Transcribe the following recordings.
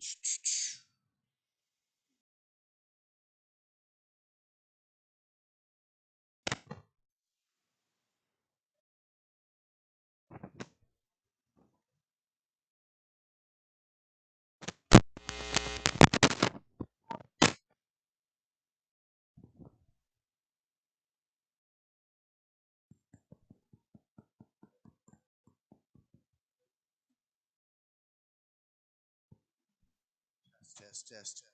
Test, test, test.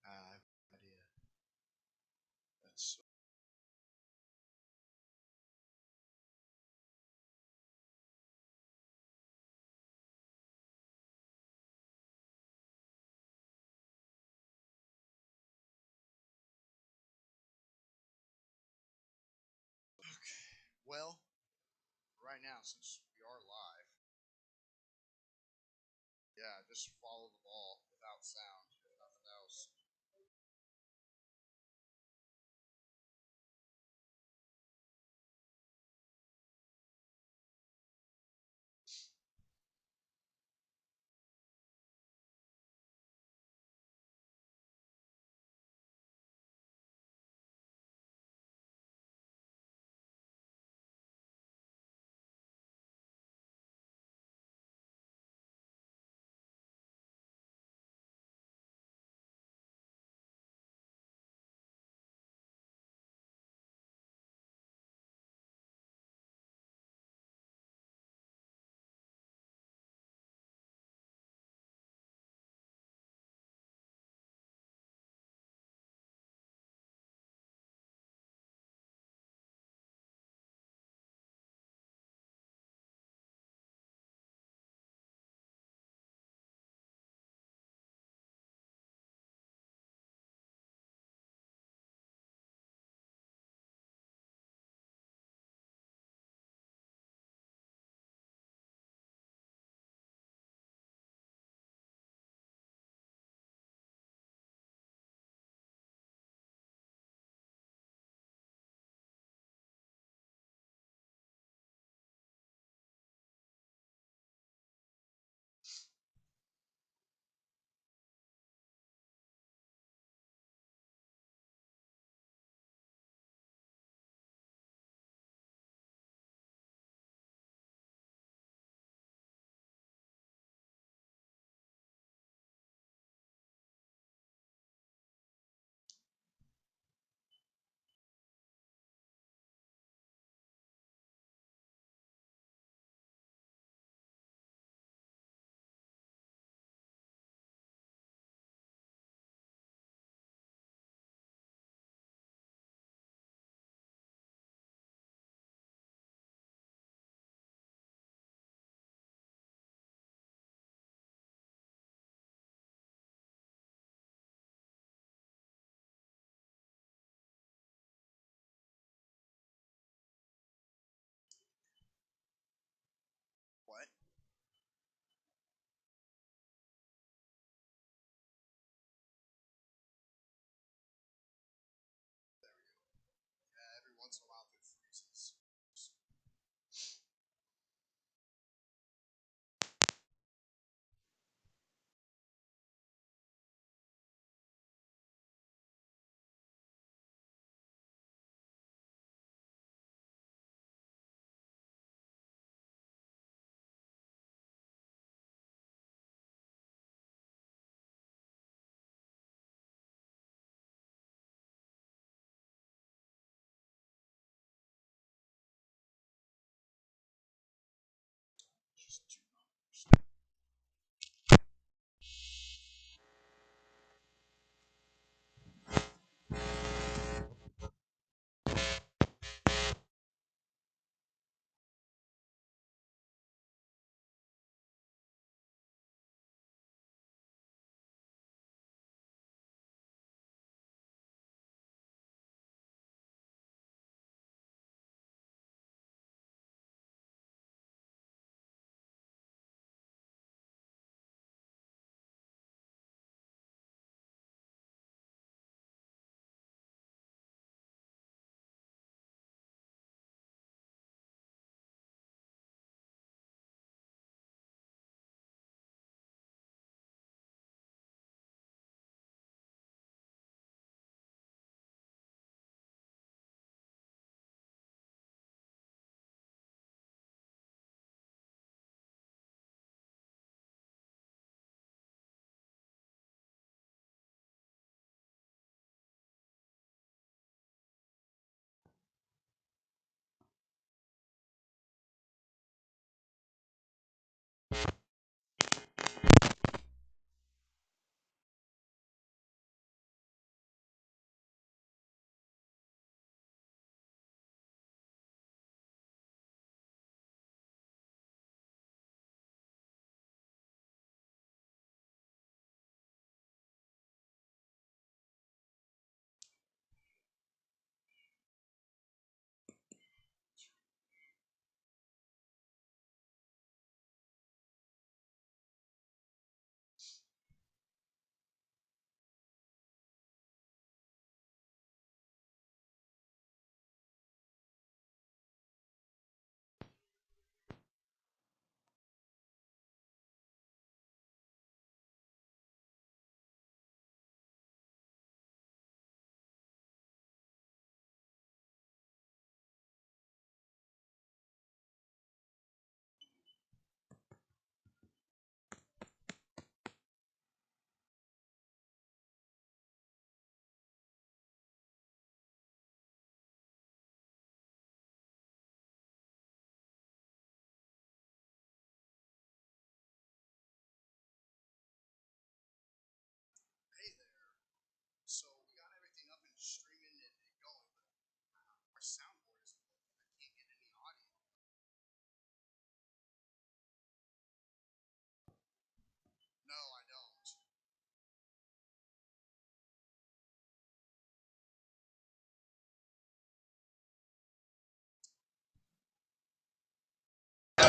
I have no idea. That's well. Right now, since we are live, yeah, just follow the ball without sound, if nothing else.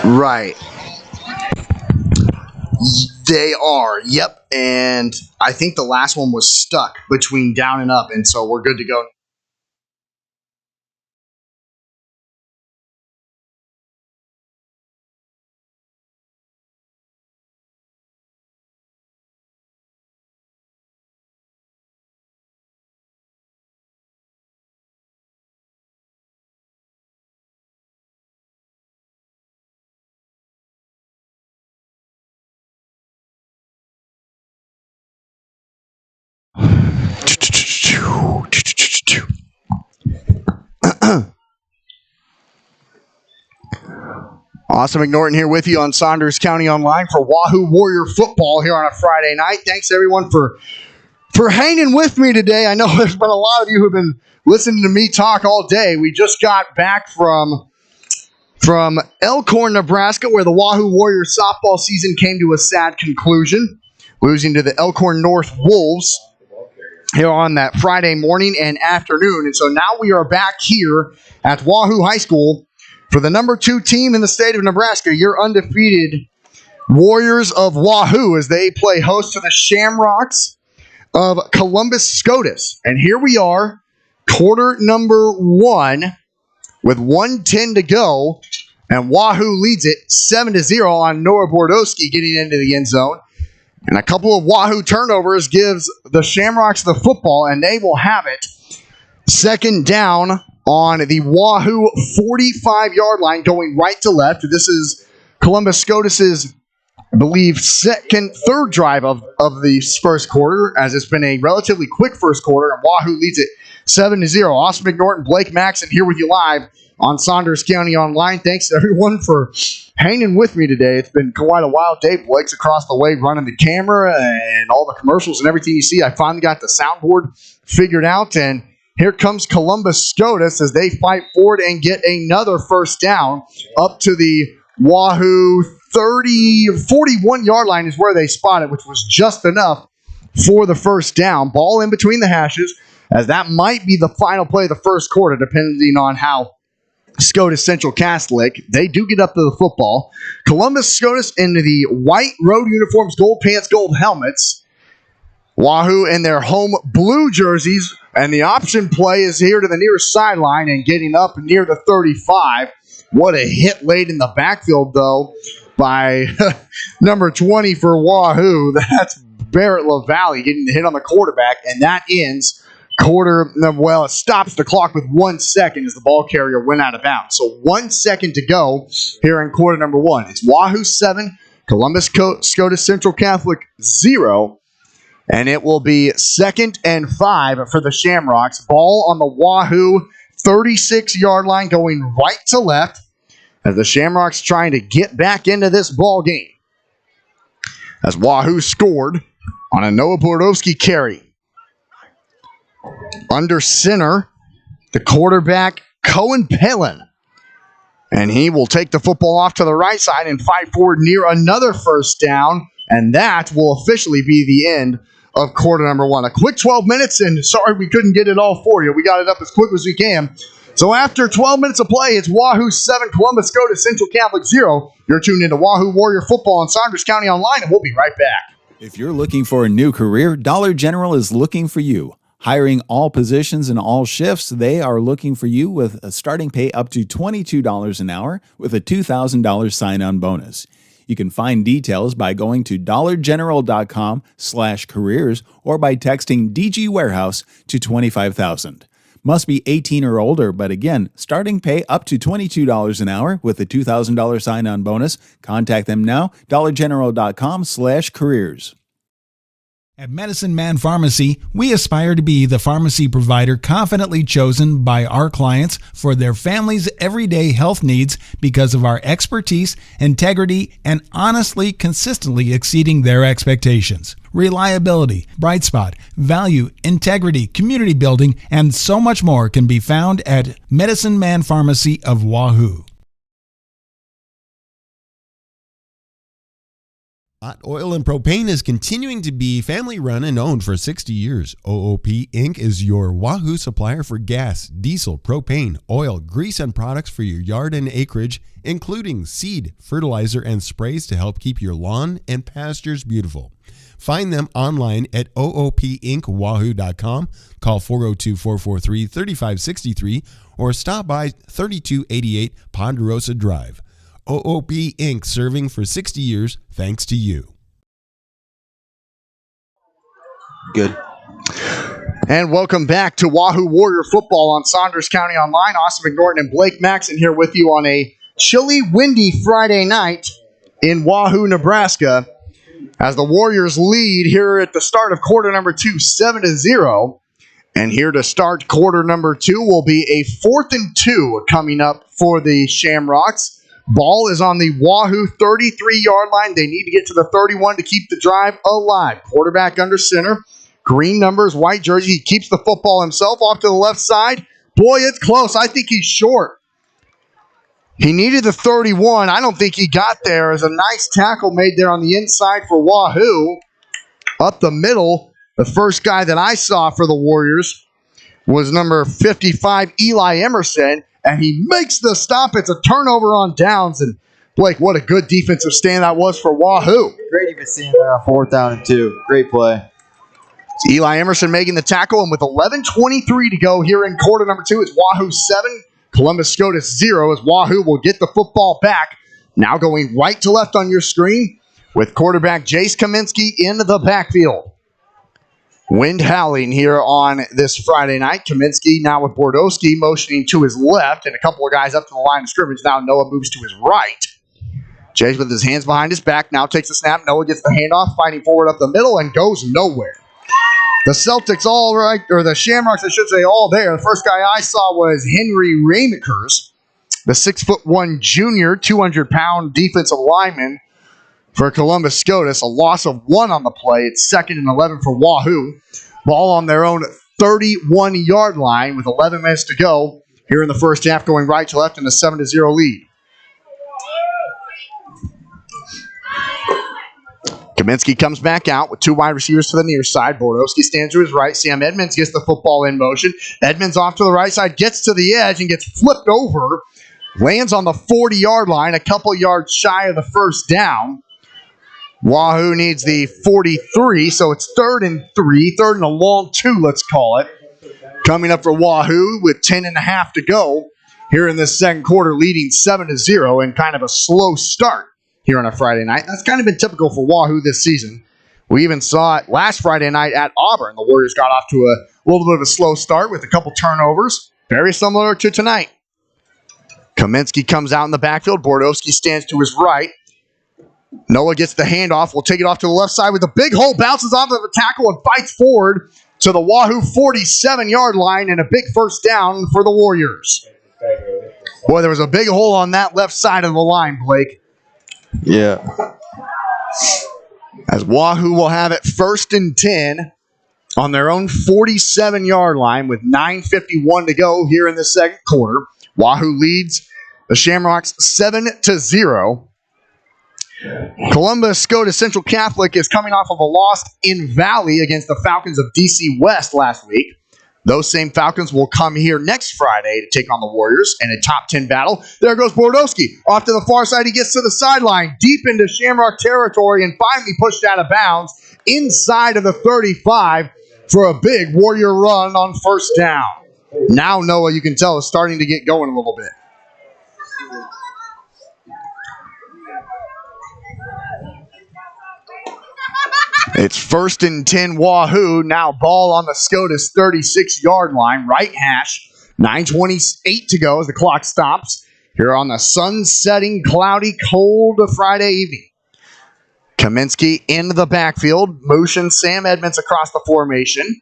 Right. They are. Yep. And I think the last one was stuck between down and up, and so we're good to go. Awesome McNorton here with you on Saunders County Online for Wahoo Warrior Football here on a Friday night. Thanks everyone for hanging with me today. I know there's been a lot of you who have been listening to me talk all day. We just got back from Elkhorn, Nebraska, where the Wahoo Warrior softball season came to a sad conclusion, losing to the Elkhorn North Wolves here on that Friday morning and afternoon. And so now we are back here at Wahoo High School for the number 2 team in the state of Nebraska, your undefeated Warriors of Wahoo, as they play host to the Shamrocks of Columbus SCOTUS. And here we are, quarter number 1, with 1:10 to go, and Wahoo leads it 7-0 on Noah Bordowski getting into the end zone. And a couple of Wahoo turnovers gives the Shamrocks the football, and they will have it second down on the Wahoo 45-yard line, going right to left. This is Columbus SCOTUS's, I believe, third drive of the first quarter, as it's been a relatively quick first quarter, and Wahoo leads it 7-0. Austin McNorton, Blake Maxon here with you live on Saunders County Online. Thanks to everyone for hanging with me today. It's been quite a wild day. Blake's across the way running the camera and all the commercials and everything you see. I finally got the soundboard figured out, and here comes Columbus SCOTUS as they fight forward and get another first down up to the Wahoo 41-yard line is where they spot it, which was just enough for the first down. Ball in between the hashes, as that might be the final play of the first quarter, depending on how SCOTUS Central Catholic, they do get up to the football. Columbus SCOTUS into the white road uniforms, gold pants, gold helmets. Wahoo in their home blue jerseys, and the option play is here to the near sideline and getting up near the 35. What a hit late in the backfield, though, by number 20 for Wahoo. That's Barrett LaValle getting the hit on the quarterback, and that ends it stops the clock with 1 second as the ball carrier went out of bounds. So 1 second to go here in quarter number 1. It's Wahoo 7, Columbus SCOTUS Central Catholic 0. And it will be 2nd and 5 for the Shamrocks. Ball on the Wahoo 36-yard line going right to left as the Shamrocks trying to get back into this ball game. As Wahoo scored on a Noah Bordowski carry. Under center, the quarterback, Cohen Palin. And he will take the football off to the right side and fight forward near another first down. And that will officially be the end of quarter number 1. A quick 12 minutes, and sorry we couldn't get it all for you. We got it up as quick as we can. So after 12 minutes of play, it's Wahoo 7, Columbus SCOTUS Central Catholic 0. You're tuned into Wahoo Warrior Football on Saunders County Online, and we'll be right back. If you're looking for a new career, Dollar General is looking for you. Hiring all positions and all shifts, they are looking for you with a starting pay up to $22 an hour with a $2,000 sign-on bonus. You can find details by going to dollargeneral.com/careers or by texting DG Warehouse to 25,000. Must be 18 or older, but again, starting pay up to $22 an hour with a $2,000 sign-on bonus. Contact them now, dollargeneral.com/careers. At Medicine Man Pharmacy, we aspire to be the pharmacy provider confidently chosen by our clients for their family's everyday health needs because of our expertise, integrity, and honestly, consistently exceeding their expectations. Reliability, bright spot, value, integrity, community building, and so much more can be found at Medicine Man Pharmacy of Wahoo. Hot Oil and Propane is continuing to be family run and owned for 60 years. OOP Inc. is your Wahoo supplier for gas, diesel, propane, oil, grease, and products for your yard and acreage, including seed, fertilizer, and sprays to help keep your lawn and pastures beautiful. Find them online at oopinkwahoo.com, call 402-443-3563, or stop by 3288 Ponderosa Drive. OOP Inc. serving for 60 years thanks to you. Good. And welcome back to Wahoo Warrior Football on Saunders County Online. Austin McNorton and Blake Maxon here with you on a chilly, windy Friday night in Wahoo, Nebraska, as the Warriors lead here at the start of quarter number 2, 7-0. And here to start quarter number 2 will be a 4th and 2 coming up for the Shamrocks. Ball is on the Wahoo 33-yard line. They need to get to the 31 to keep the drive alive. Quarterback under center. Green numbers, white jersey. He keeps the football himself off to the left side. Boy, it's close. I think he's short. He needed the 31. I don't think he got there. There's a nice tackle made there on the inside for Wahoo. Up the middle, the first guy that I saw for the Warriors was number 55, Eli Emerson. And he makes the stop. It's a turnover on downs. And Blake, what a good defensive stand that was for Wahoo. Great even seeing there on 4th down and 2. Great play. It's Eli Emerson making the tackle. And with 11:23 to go here in quarter number 2, it's Wahoo 7, Columbus SCOTUS 0, as Wahoo will get the football back. Now going right to left on your screen with quarterback Jace Kaminsky in the backfield. Wind howling here on this Friday night. Kaminsky now with Bordowski motioning to his left, and a couple of guys up to the line of scrimmage. Now Noah moves to his right. Jace with his hands behind his back now takes the snap. Noah gets the handoff, fighting forward up the middle, and goes nowhere. The Celtics all right, or the Shamrocks, I should say, all there. The first guy I saw was Henry Ramakers, the 6'1" junior, 200-pound defensive lineman for Columbus SCOTUS. A loss of 1 on the play. It's 2nd and 11 for Wahoo. Ball on their own 31-yard line with 11 minutes to go here in the first half, going right to left in a 7-0 lead. Kaminsky comes back out with 2 wide receivers to the near side. Bordowski stands to his right. Sam Edmonds gets the football in motion. Edmonds off to the right side, gets to the edge and gets flipped over. Lands on the 40-yard line, a couple yards shy of the first down. Wahoo needs the 43, so it's 3rd and 3, 3rd and a long 2, let's call it. Coming up for Wahoo with 10.5 to go here in this second quarter, leading 7-0, and kind of a slow start here on a Friday night. That's kind of been typical for Wahoo this season. We even saw it last Friday night at Auburn. The Warriors got off to a little bit of a slow start with a couple turnovers, very similar to tonight. Kaminsky comes out in the backfield. Bordowski stands to his right. Noah gets the handoff. Will take it off to the left side with a big hole. Bounces off of the tackle and fights forward to the Wahoo 47-yard line, and a big first down for the Warriors. Boy, there was a big hole on that left side of the line, Blake. Yeah. As Wahoo will have it 1st and 10 on their own 47-yard line with 9:51 to go here in the second quarter. Wahoo leads the Shamrocks 7-0. Columbus SCOTUS Central Catholic is coming off of a loss in Valley against the Falcons of DC West last week. Those same Falcons will come here next Friday to take on the Warriors in a top 10 battle. There goes Bordowski. Off to the far side, he gets to the sideline, deep into Shamrock territory, and finally pushed out of bounds inside of the 35 for a big Warrior run on first down. Now Noah, you can tell, is starting to get going a little bit. It's 1st and 10 Wahoo. Now ball on the SCOTUS 36-yard line. Right hash. 9:28 to go as the clock stops. Here on the sun-setting, cloudy, cold Friday evening. Kaminsky into the backfield. Motion Sam Edmonds across the formation.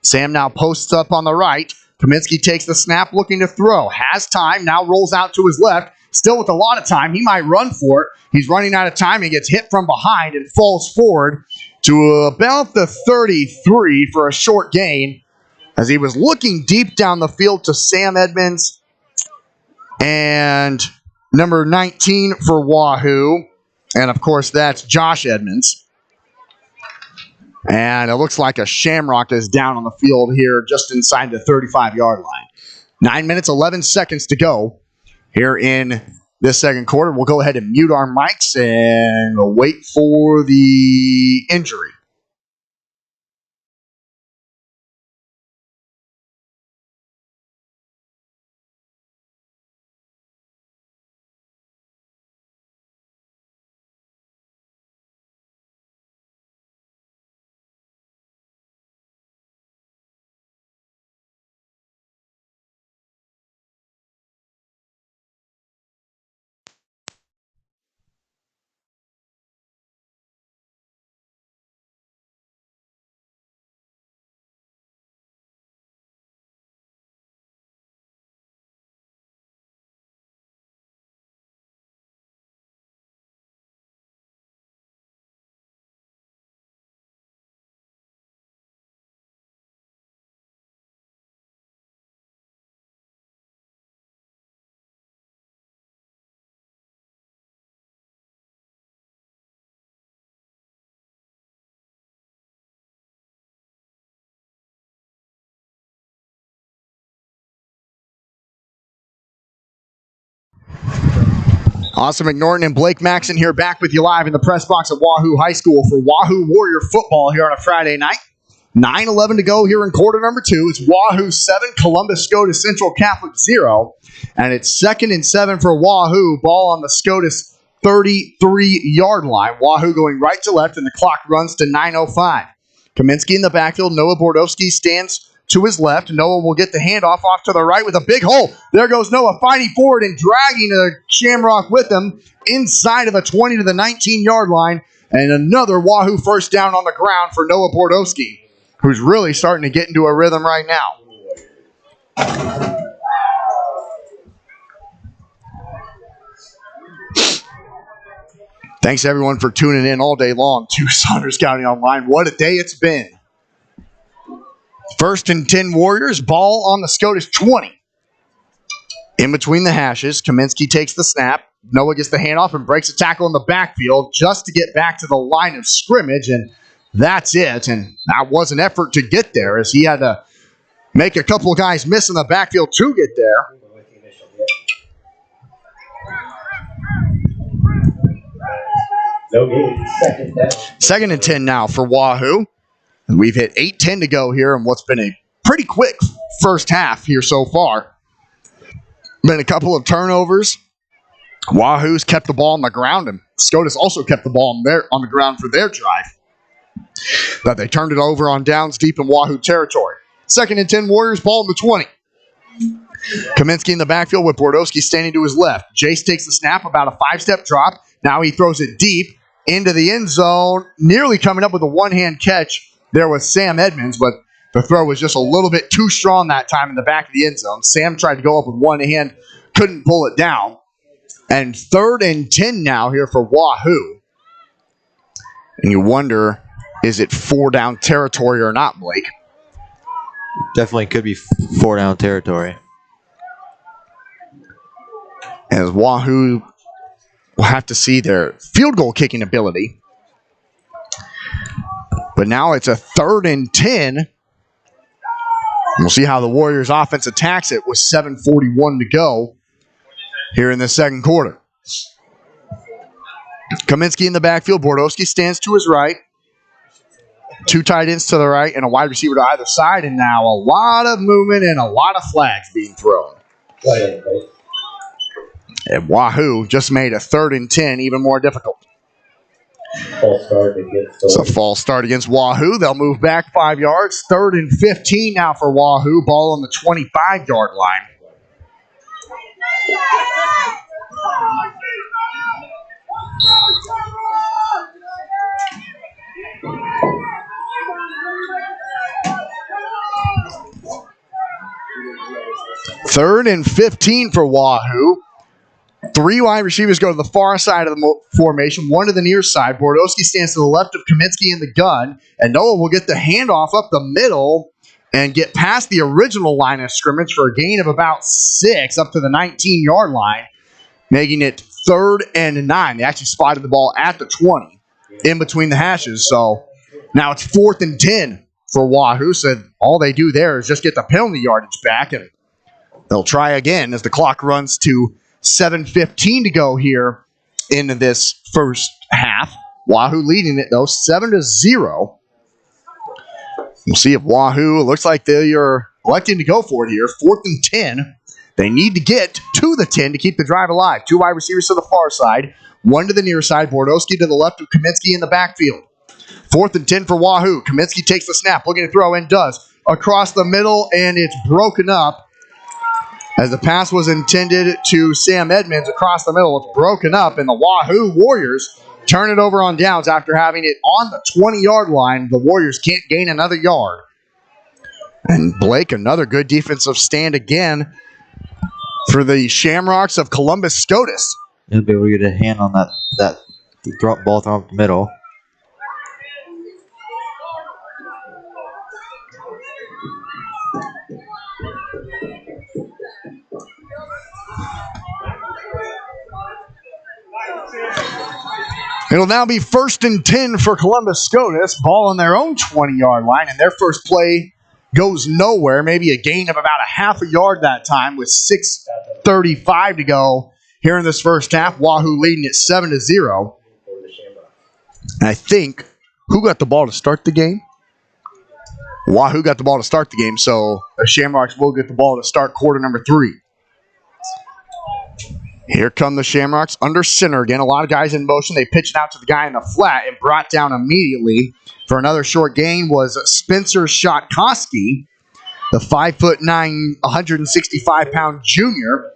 Sam now posts up on the right. Kaminsky takes the snap, looking to throw. Has time. Now rolls out to his left. Still with a lot of time. He might run for it. He's running out of time. He gets hit from behind and falls forward to about the 33 for a short gain, as he was looking deep down the field to Sam Edmonds and number 19 for Wahoo. And, of course, that's Josh Edmonds. And it looks like a Shamrock is down on the field here just inside the 35-yard line. 9 minutes, 11 seconds to go here in this second quarter. We'll go ahead and mute our mics and wait for the injury. Austin McNorton and Blake Maxon here back with you live in the press box at Wahoo High School for Wahoo Warrior football here on a Friday night. 9:11 to go here in quarter number 2. It's Wahoo 7, Columbus SCOTUS Central Catholic 0. And it's 2nd and 7 for Wahoo. Ball on the SCOTUS 33-yard line. Wahoo going right to left, and the clock runs to 9:05. Kaminsky in the backfield. Noah Bordowski stands to his left. Noah will get the handoff off to the right with a big hole. There goes Noah fighting forward and dragging a Shamrock with him inside of the 20 to the 19-yard line. And another Wahoo first down on the ground for Noah Bordowski, who's really starting to get into a rhythm right now. Thanks, everyone, for tuning in all day long to Saunders County Online. What a day it's been. 1st and 10 Warriors, ball on the SCOTUS 20. In between the hashes, Kaminsky takes the snap. Noah gets the handoff and breaks a tackle in the backfield just to get back to the line of scrimmage, and that's it. And that was an effort to get there, as he had to make a couple of guys miss in the backfield to get there. Second and 10 now for Wahoo. We've hit 8:10 to go here in what's been a pretty quick first half here so far. Been a couple of turnovers. Wahoo's kept the ball on the ground, and SCOTUS also kept the ball on the ground for their drive. But they turned it over on downs deep in Wahoo territory. 2nd and 10 Warriors, ball in the 20. Kaminsky in the backfield with Bordowski standing to his left. Jace takes the snap, about a 5-step drop. Now he throws it deep into the end zone, nearly coming up with a one-hand catch. There was Sam Edmonds, but the throw was just a little bit too strong that time in the back of the end zone. Sam tried to go up with one hand, couldn't pull it down. And 3rd and 10 now here for Wahoo. And you wonder, is it 4-down territory or not, Blake? Definitely could be 4-down territory. As Wahoo will have to see their field goal kicking ability. But now it's a 3rd and 10. We'll see how the Warriors offense attacks it with 7:41 to go here in the second quarter. Kaminsky in the backfield. Bordowski stands to his right. 2 tight ends to the right and a wide receiver to either side. And now a lot of movement and a lot of flags being thrown. And Wahoo just made a 3rd and 10 even more difficult. It's a false start against Wahoo. They'll move back 5 yards. 3rd and 15 now for Wahoo. Ball on the 25-yard line. Third and 15 for Wahoo. 3 wide receivers go to the far side of the formation, 1 to the near side. Bordowski stands to the left of Kaminsky in the gun, and Noah will get the handoff up the middle and get past the original line of scrimmage for a gain of about 6 up to the 19-yard line, making it 3rd and 9. They actually spotted the ball at the 20 in between the hashes. So now it's 4th and 10 for Wahoo. So all they do there is just get the penalty yardage back, and they'll try again as the clock runs to 7:15 to go here in this first half. Wahoo leading it, though, 7-0. We'll see if Wahoo, it looks like they are electing to go for it here. 4th and 10. They need to get to the 10 to keep the drive alive. 2 wide receivers to the far side, 1 to the near side. Bordowski to the left of Kaminsky in the backfield. 4th and 10 for Wahoo. Kaminsky takes the snap, looking to throw, and does. Across the middle, and it's broken up. As the pass was intended to Sam Edmonds across the middle, it's broken up, and the Wahoo Warriors turn it over on downs after having it on the 20-yard line. The Warriors can't gain another yard. And Blake, another good defensive stand again for the Shamrocks of Columbus SCOTUS. He'll be able to get a hand on that drop ball thrown up the middle. It'll now be 1st and 10 for Columbus SCOTUS. Ball on their own 20-yard line, and their first play goes nowhere. Maybe a gain of about a half a yard that time with 6:35 to go here in this first half. Wahoo leading it 7-0. And I think, who got the ball to start the game? Wahoo got the ball to start the game, so the Shamrocks will get the ball to start quarter number 3. Here come the Shamrocks under center again. A lot of guys in motion. They pitch it out to the guy in the flat and brought down immediately. For another short gain was Spencer Shotkoski, the 5'9", 165-pound junior.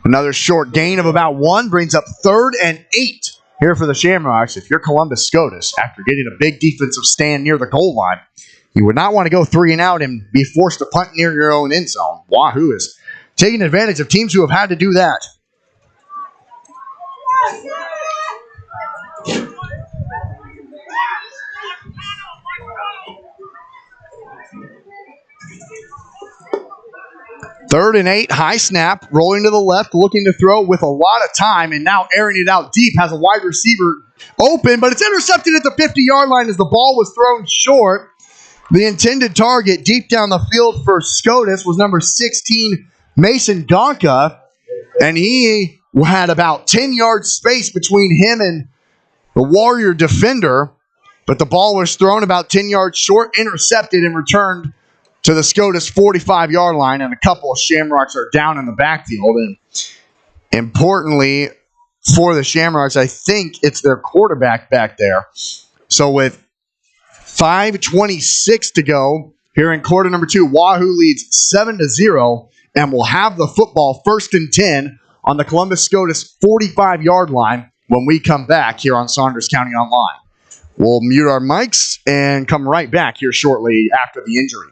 Another short gain of about 1 brings up 3rd and 8 here for the Shamrocks. If you're Columbus SCOTUS, after getting a big defensive stand near the goal line, you would not want to go 3 and out and be forced to punt near your own end zone. Wahoo is taking advantage of teams who have had to do that. Third and 8, high snap, rolling to the left, looking to throw with a lot of time, and now airing it out deep, has a wide receiver open, but it's intercepted at the 50-yard line as the ball was thrown short. The intended target deep down the field for SCOTUS was number 16, Mason Gonka, and he had about 10 yards space between him and the Warrior defender, but the ball was thrown about 10 yards short, intercepted, and returned to the SCOTUS 45-yard line, and a couple of Shamrocks are down in the backfield. And importantly for the Shamrocks, I think it's their quarterback back there. So with 5:26 to go here in quarter number 2, Wahoo leads 7-0 and will have the football 1st and 10 on the Columbus SCOTUS 45-yard line when we come back here on Saunders County Online. We'll mute our mics and come right back here shortly after the injury.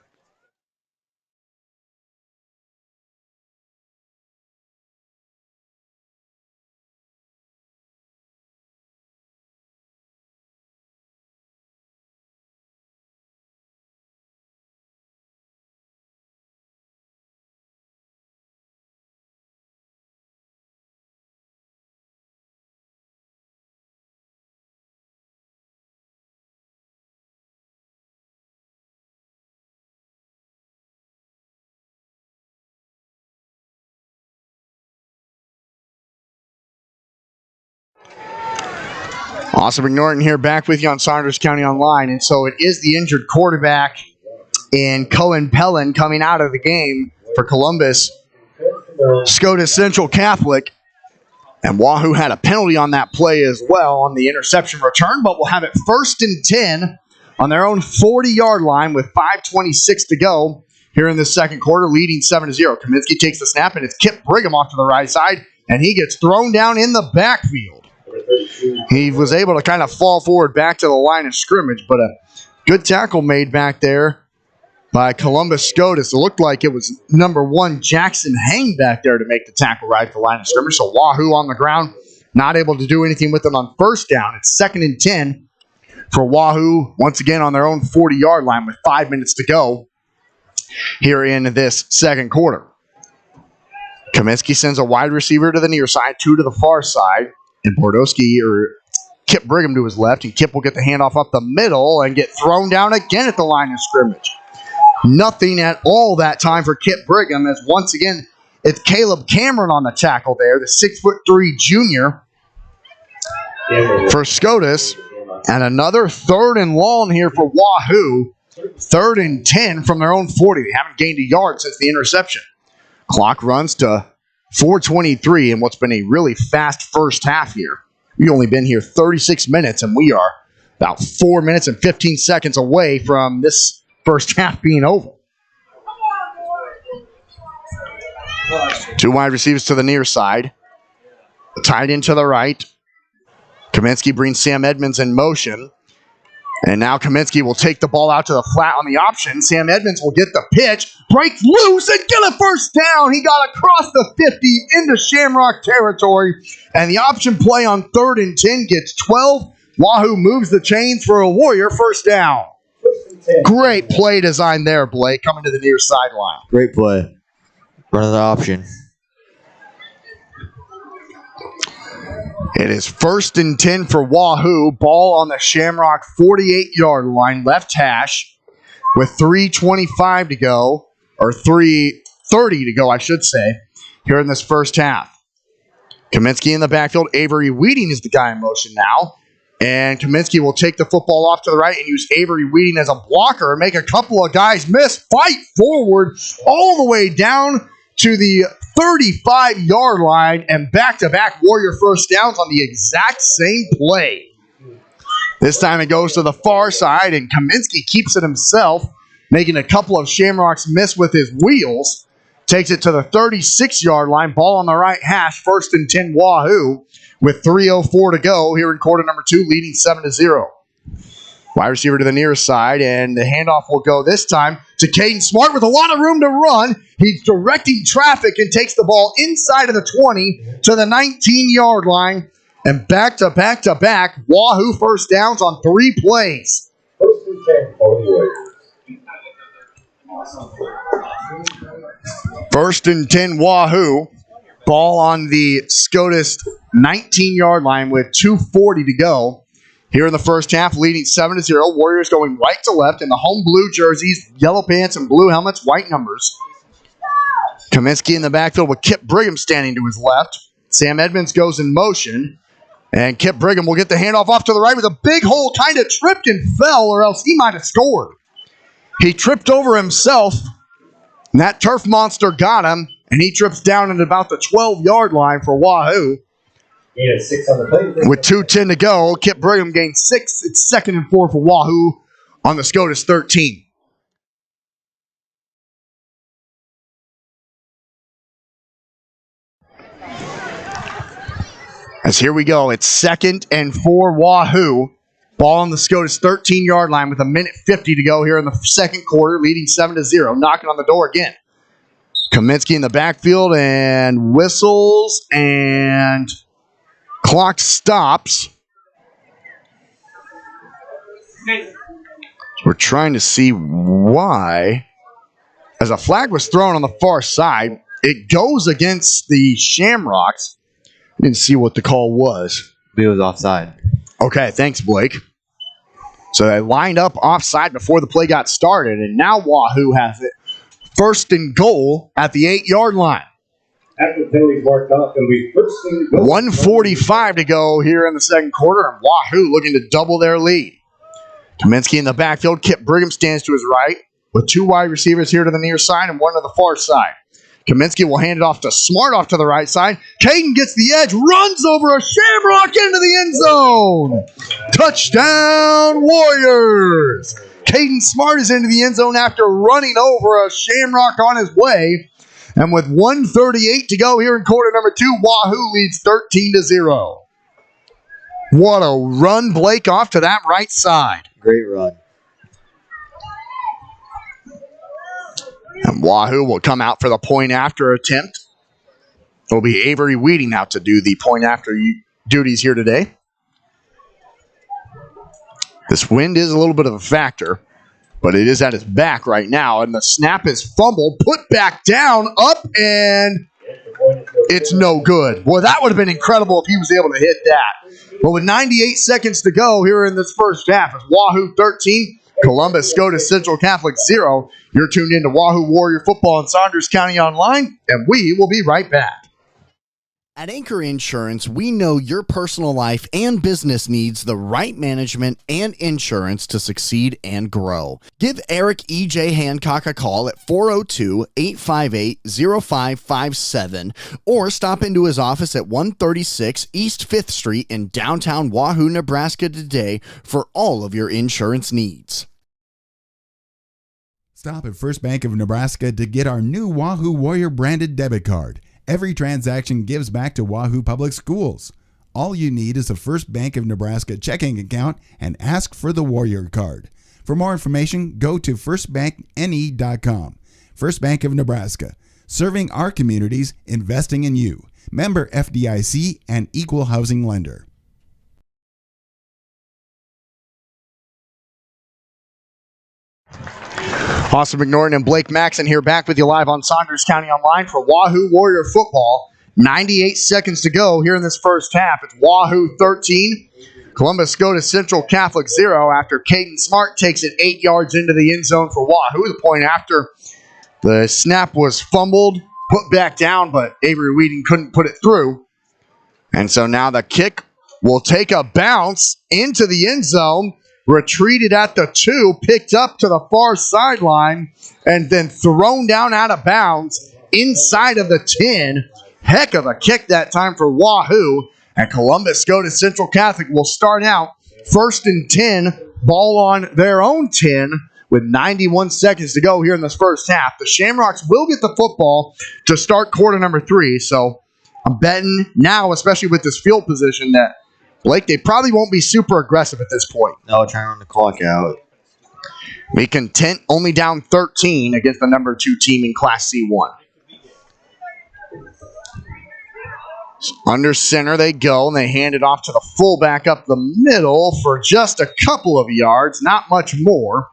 Austin McNorton here back with you on Saunders County Online. And so it is the injured quarterback in Cohen Pellin coming out of the game for Columbus SCOTUS Central Catholic. And Wahoo had a penalty on that play as well on the interception return, but we'll have it 1st and 10 on their own 40-yard line with 5:26 to go here in the second quarter, leading 7-0. Kaminsky takes the snap, and it's Kip Brigham off to the right side, and he gets thrown down in the backfield. He was able to kind of fall forward back to the line of scrimmage, but a good tackle made back there by Columbus SCOTUS. It looked like it was number 1 Jackson Hang back there to make the tackle right at the line of scrimmage. So Wahoo on the ground, not able to do anything with it on first down. It's 2nd and 10 for Wahoo, once again on their own 40-yard line with 5 minutes to go here in this second quarter. Kaminsky sends a wide receiver to the near side, 2 to the far side, and Kip Brigham to his left, and Kip will get the handoff up the middle and get thrown down again at the line of scrimmage. Nothing at all that time for Kip Brigham, as once again, it's Caleb Cameron on the tackle there, the 6'3" junior for SCOTUS. And another 3rd and long here for Wahoo. 3rd and 10 from their own 40. They haven't gained a yard since the interception. Clock runs to 4:23 in what's been a really fast first half here. We've only been here 36 minutes, and we are about 4 minutes and 15 seconds away from this first half being over. 2 wide receivers to the near side. Tight end to the right. Kaminsky brings Sam Edmonds in motion. And now Kaminsky will take the ball out to the flat on the option. Sam Edmonds will get the pitch, breaks loose, and get a first down. He got across the 50 into Shamrock territory. And the option play on 3rd and 10 gets 12. Wahoo moves the chains for a Warrior first down. Great play design there, Blake, coming to the near sideline. Great play. Run the option. It is 1st and 10 for Wahoo. Ball on the Shamrock 48-yard line, left hash, with 3:25 to go, or 3:30 to go, I should say, here in this first half. Kaminsky in the backfield. Avery Weeding is the guy in motion now. And Kaminsky will take the football off to the right and use Avery Weeding as a blocker and make a couple of guys miss. Fight forward all the way down to the 35-yard line, and back-to-back Warrior first downs on the exact same play. This time it goes to the far side, and Kaminsky keeps it himself, making a couple of Shamrocks miss with his wheels. Takes it to the 36-yard line. Ball on the right hash, 1st and 10 Wahoo, with 3:04 to go here in quarter number 2, leading 7-0. Wide receiver to the near side, and the handoff will go this time to Caden Smart with a lot of room to run. He's directing traffic and takes the ball inside of the 20 to the 19-yard line. And back-to-back, Wahoo first downs on 3 plays. 1st and 10 for the Warriors. 1st and 10 Wahoo. Ball on the SCOTUS 19-yard line with 2:40 to go. Here in the first half, leading 7-0. Warriors going right to left in the home blue jerseys, yellow pants and blue helmets, white numbers. Kaminsky in the backfield with Kip Brigham standing to his left. Sam Edmonds goes in motion. And Kip Brigham will get the handoff off to the right with a big hole, kind of tripped and fell, or else he might have scored. He tripped over himself, and that turf monster got him, and he trips down at about the 12-yard line for Wahoo. Yeah, 6 on the play. With 2:10 to go, Kip Brigham gains 6. It's 2nd and 4 for Wahoo on the SCOTUS 13. As here we go, it's 2nd and 4 Wahoo. Ball on the SCOTUS 13-yard line with 1:50 to go here in the second quarter, leading 7-0. Knocking on the door again. Kaminsky in the backfield and whistles, and clock stops. We're trying to see why. As a flag was thrown on the far side, it goes against the Shamrocks. I didn't see what the call was. It was offside. Okay, thanks, Blake. So they lined up offside before the play got started, and now Wahoo has it 1st and goal at the 8-yard line. After the penalties marked off, it'll be 1st and goal. 1:45 to go here in the second quarter, and Wahoo looking to double their lead. Kaminsky in the backfield. Kip Brigham stands to his right with 2 wide receivers here to the near side and 1 to the far side. Kaminsky will hand it off to Smart off to the right side. Caden gets the edge, runs over a Shamrock into the end zone. Touchdown, Warriors! Caden Smart is into the end zone after running over a Shamrock on his way. And with 1:38 to go here in quarter number 2, Wahoo leads 13-0. What a run, Blake, off to that right side. Great run. And Wahoo will come out for the point after attempt. It'll be Avery Weeding out to do the point after duties here today. This wind is a little bit of a factor, but it is at his back right now. And the snap is fumbled, put back down, up, and It's no good. Boy, that would have been incredible if he was able to hit that. But with 98 seconds to go here in this first half, it's Wahoo 13, Columbus SCOTUS Central Catholic 0. You're tuned in to Wahoo Warrior Football in Saunders County Online, and we will be right back. At Anchor Insurance, we know your personal life and business needs the right management and insurance to succeed and grow. Give Eric E.J. Hancock a call at 402-858-0557 or stop into his office at 136 East 5th Street in downtown Wahoo, Nebraska today for all of your insurance needs. Stop at First Bank of Nebraska to get our new Wahoo Warrior branded debit card. Every transaction gives back to Wahoo Public Schools. All you need is a First Bank of Nebraska checking account and ask for the Warrior Card. For more information, go to firstbankne.com. First Bank of Nebraska, serving our communities, investing in you. Member FDIC and equal housing lender. Austin McNorton and Blake Maxon here back with you live on Saunders County Online for Wahoo Warrior Football. 98 seconds to go here in this first half. It's Wahoo 13, Columbus SCOTUS Central Catholic 0 after Caden Smart takes it 8 yards into the end zone for Wahoo. The point after the snap was fumbled, put back down, but Avery Whedon couldn't put it through. And so now the kick will take a bounce into the end zone. Retreated at the 2, picked up to the far sideline, and then thrown down out of bounds inside of the 10. Heck of a kick that time for Wahoo. And Columbus SCOTUS Central Catholic will start out 1st and 10, ball on their own 10 with 91 seconds to go here in this first half. The Shamrocks will get the football to start quarter number 3. So I'm betting now, especially with this field position, that Blake, they probably won't be super aggressive at this point. No, trying to run the clock out. Be content only down 13 against the number 2 team in Class C1. Under center they go, and they hand it off to the fullback up the middle for just a couple of yards, not much more,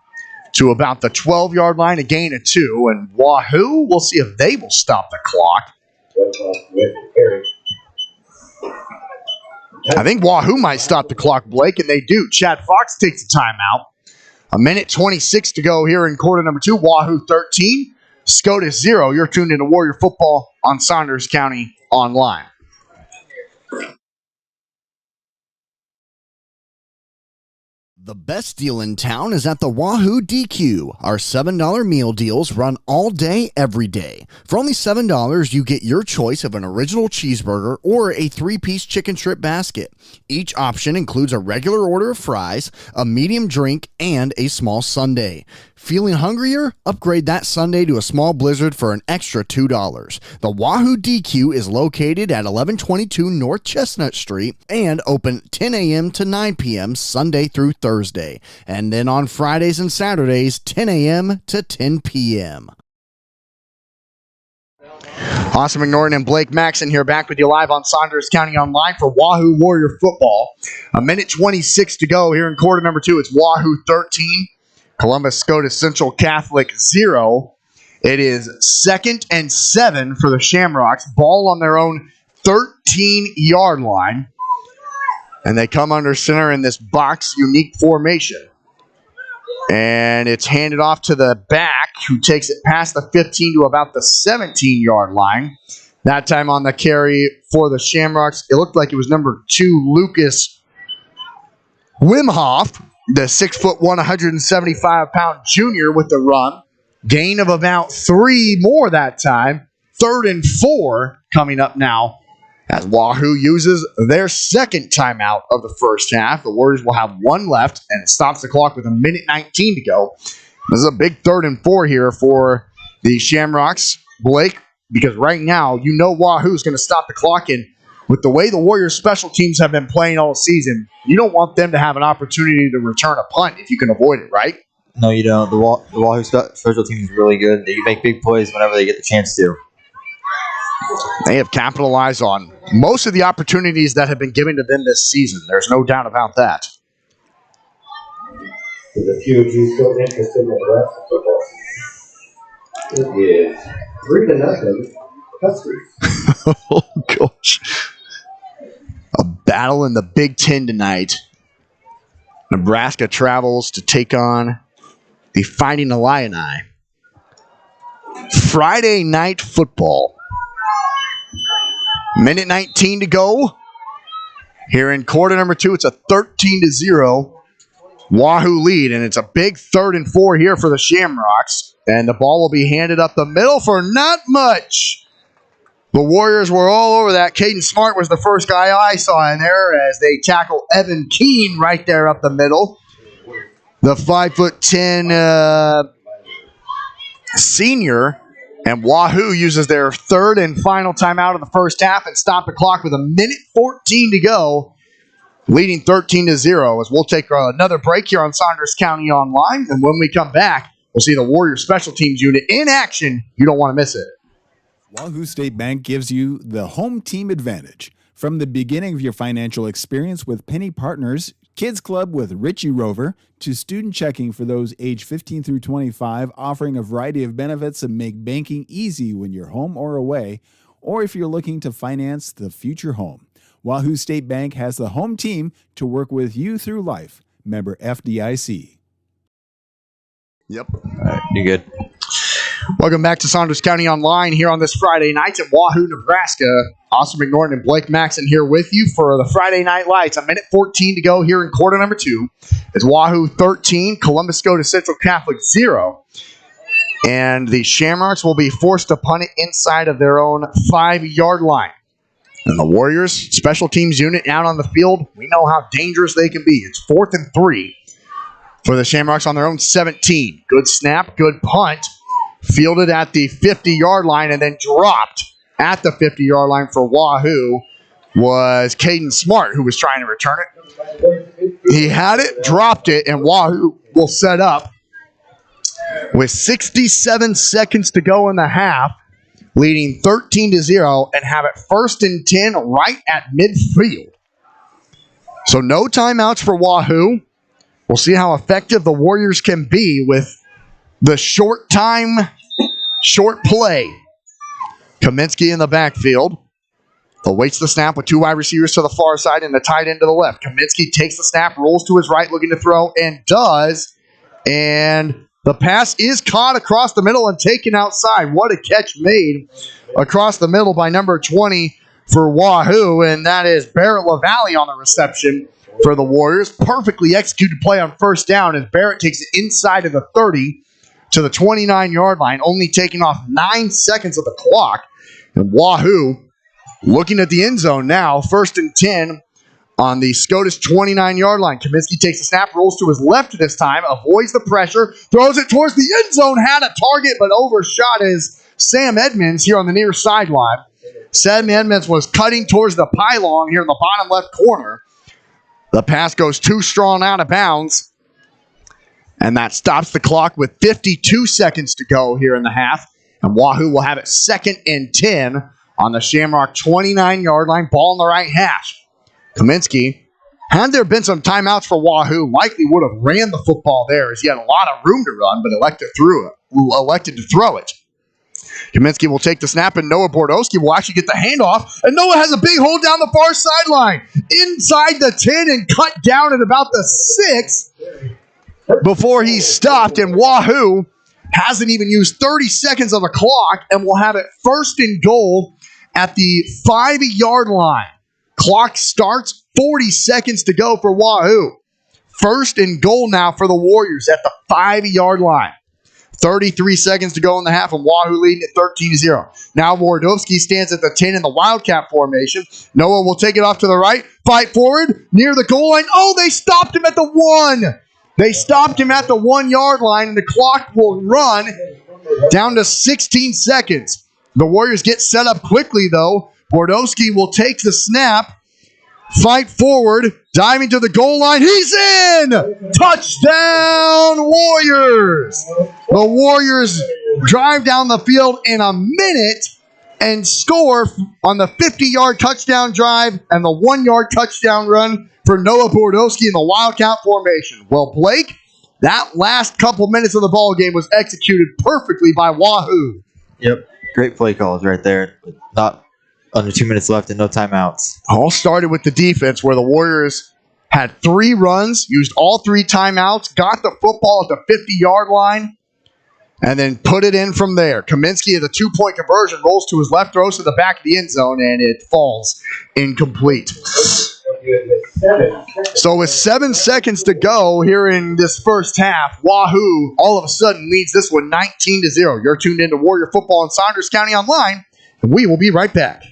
to about the 12-yard line, a gain of 2. And Wahoo, we'll see if they will stop the clock. I think Wahoo might stop the clock, Blake, and they do. Chad Fox takes the timeout. 1:26 to go here in quarter number 2. Wahoo 13, SCOTUS 0. You're tuned into Warrior Football on Saunders County Online. The best deal in town is at the Wahoo DQ. Our $7 meal deals run all day, every day. For only $7, you get your choice of an original cheeseburger or a 3-piece chicken strip basket. Each option includes a regular order of fries, a medium drink, and a small sundae. Feeling hungrier? Upgrade that sundae to a small blizzard for an extra $2. The Wahoo DQ is located at 1122 North Chestnut Street and open 10 a.m. to 9 p.m. Sunday through Thursday. And then on Fridays and Saturdays, 10 a.m. to 10 p.m. Austin McNorton and Blake Maxon here back with you live on Saunders County Online for Wahoo Warrior Football. 1:26 to go here in quarter number 2. It's Wahoo 13, Columbus SCOTUS Central Catholic 0. It is 2nd and 7 for the Shamrocks. Ball on their own 13-yard line. And they come under center in this box unique formation. And it's handed off to the back, who takes it past the 15 to about the 17-yard line. That time on the carry for the Shamrocks, it looked like it was number 2, Lucas Wimhoff, the 6'1", 175-pound junior with the run. Gain of about 3 more that time. 3rd and 4 coming up now as Wahoo uses their second timeout of the first half. The Warriors will have 1 left, and it stops the clock with 1:19 to go. This is a big 3rd and 4 here for the Shamrocks, Blake, because right now you know Wahoo's going to stop the clock, and with the way the Warriors special teams have been playing all season, you don't want them to have an opportunity to return a punt if you can avoid it, right? No, you don't. The Wahoo special team is really good. They make big plays whenever they get the chance to. They have capitalized on most of the opportunities that have been given to them this season. There's no doubt about that. There's a few of you still interested in Nebraska football. It is 3-0 Huskies. A battle in the Big Ten tonight. Nebraska travels to take on the Fighting Illini. Friday night football. Minute 19 to go. Here in quarter number 2, it's a 13-0 Wahoo lead, and it's a big 3rd and 4 here for the Shamrocks. And the ball will be handed up the middle for not much. The Warriors were all over that. Caden Smart was the first guy I saw in there as they tackle Evan Keene right there up the middle. The 5'10" senior. And Wahoo uses their 3rd and final timeout of the first half and stop the clock with a minute 14 to go, leading 13-0. As we'll take another break here on Saunders County Online. And when we come back, we'll see the Warriors special teams unit in action. You don't want to miss it. Wahoo State Bank gives you the home team advantage. From the beginning of your financial experience with Penny Partners, Kids Club with Richie Rover, to student checking for those age 15 through 25, offering a variety of benefits that make banking easy when you're home or away, or if you're looking to finance the future home. Wahoo State Bank has the home team to work with you through life. Member FDIC. Yep. All right, you good? Welcome back to Saunders County Online here on this Friday night in Wahoo, Nebraska. Austin McNorton and Blake Maxon here with you for the Friday Night Lights. A minute 14 to go here in quarter number 2. It's Wahoo 13, Columbus SCOTUS Central Catholic 0. And the Shamrocks will be forced to punt it inside of their own 5-yard line. And the Warriors special teams unit out on the field, we know how dangerous they can be. It's 4th and 3 for the Shamrocks on their own 17. Good snap, good punt. Fielded at the 50-yard line and then dropped at the 50-yard line for Wahoo was Caden Smart, who was trying to return it. He had it, dropped it, and Wahoo will set up with 67 seconds to go in the half, leading 13-0, and have it 1st and 10 right at midfield. So no timeouts for Wahoo. We'll see how effective the Warriors can be with the short time, short play. Kaminsky in the backfield. Awaits the snap with 2 wide receivers to the far side and the tight end to the left. Kaminsky takes the snap, rolls to his right, looking to throw, and does. And the pass is caught across the middle and taken outside. What a catch made across the middle by number 20 for Wahoo, and that is Barrett LaValle on the reception for the Warriors. Perfectly executed play on first down as Barrett takes it inside of the 30 to the 29-yard line, only taking off 9 seconds of the clock. And Wahoo looking at the end zone now, 1st and 10 on the SCOTUS 29-yard line. Kaminsky takes the snap, rolls to his left this time, avoids the pressure, throws it towards the end zone, had a target, but overshot is Sam Edmonds here on the near sideline. Sam Edmonds was cutting towards the pylon here in the bottom left corner. The pass goes too strong out of bounds. And that stops the clock with 52 seconds to go here in the half. And Wahoo will have it 2nd and 10 on the Shamrock 29-yard line. Ball in the right hash. Kaminsky, had there been some timeouts for Wahoo, likely would have ran the football there as he had a lot of room to run, but elected to throw it. Kaminsky will take the snap, and Noah Bordowski will actually get the handoff. And Noah has a big hole down the far sideline. Inside the 10 and cut down at about the 6. Before he stopped, and Wahoo hasn't even used 30 seconds of the clock and will have it 1st and goal at the 5-yard line. Clock starts, 40 seconds to go for Wahoo. 1st and goal now for the Warriors at the 5-yard line. 33 seconds to go in the half, and Wahoo leading at 13-0. Now Wardowski stands at the 10 in the Wildcat formation. Noah will take it off to the right, fight forward, near the goal line. Oh, they stopped him at the 1. They stopped him at the 1-yard line, and the clock will run down to 16 seconds. The Warriors get set up quickly, though. Bordowski will take the snap, fight forward, diving to the goal line. He's in! Touchdown, Warriors! The Warriors drive down the field in a minute and score on the 50-yard touchdown drive and the 1-yard touchdown run for Noah Bordowski in the Wildcat formation. Well, Blake, that last couple minutes of the ball game was executed perfectly by Wahoo. Yep. Great play calls right there. But under 2 minutes left and no timeouts. All started with the defense where the Warriors had 3 runs, used all 3 timeouts, got the football at the 50-yard line, and then put it in from there. Kaminsky at the 2-point conversion rolls to his left, throws to the back of the end zone, and it falls incomplete. So with 7 seconds to go here in this first half, Wahoo all of a sudden leads this one 19-0. You're tuned into Warrior Football in Saunders County Online, and we will be right back.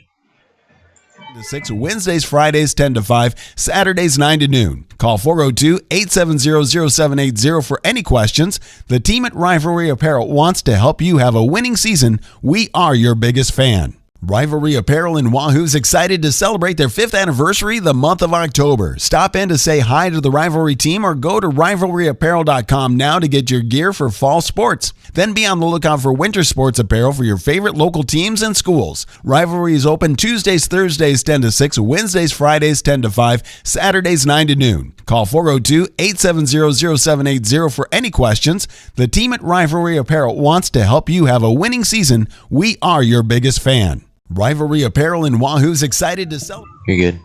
To 6, Wednesdays, Fridays 10 to 5, Saturdays 9 to noon. Call 402-870-0780 for any questions. The team at Rivalry Apparel wants to help you have a winning season. We are your biggest fan. Rivalry Apparel in Wahoo is excited to celebrate their 5th anniversary the month of October. Stop in to say hi to the Rivalry team or go to rivalryapparel.com now to get your gear for fall sports. Then be on the lookout for winter sports apparel for your favorite local teams and schools. Rivalry is open Tuesdays, Thursdays 10 to 6, Wednesdays, Fridays 10 to 5, Saturdays 9 to noon. Call 402-870-0780 for any questions. The team at Rivalry Apparel wants to help you have a winning season. We are your biggest fan. Rivalry Apparel in Wahoo is excited to celebrate. You're good.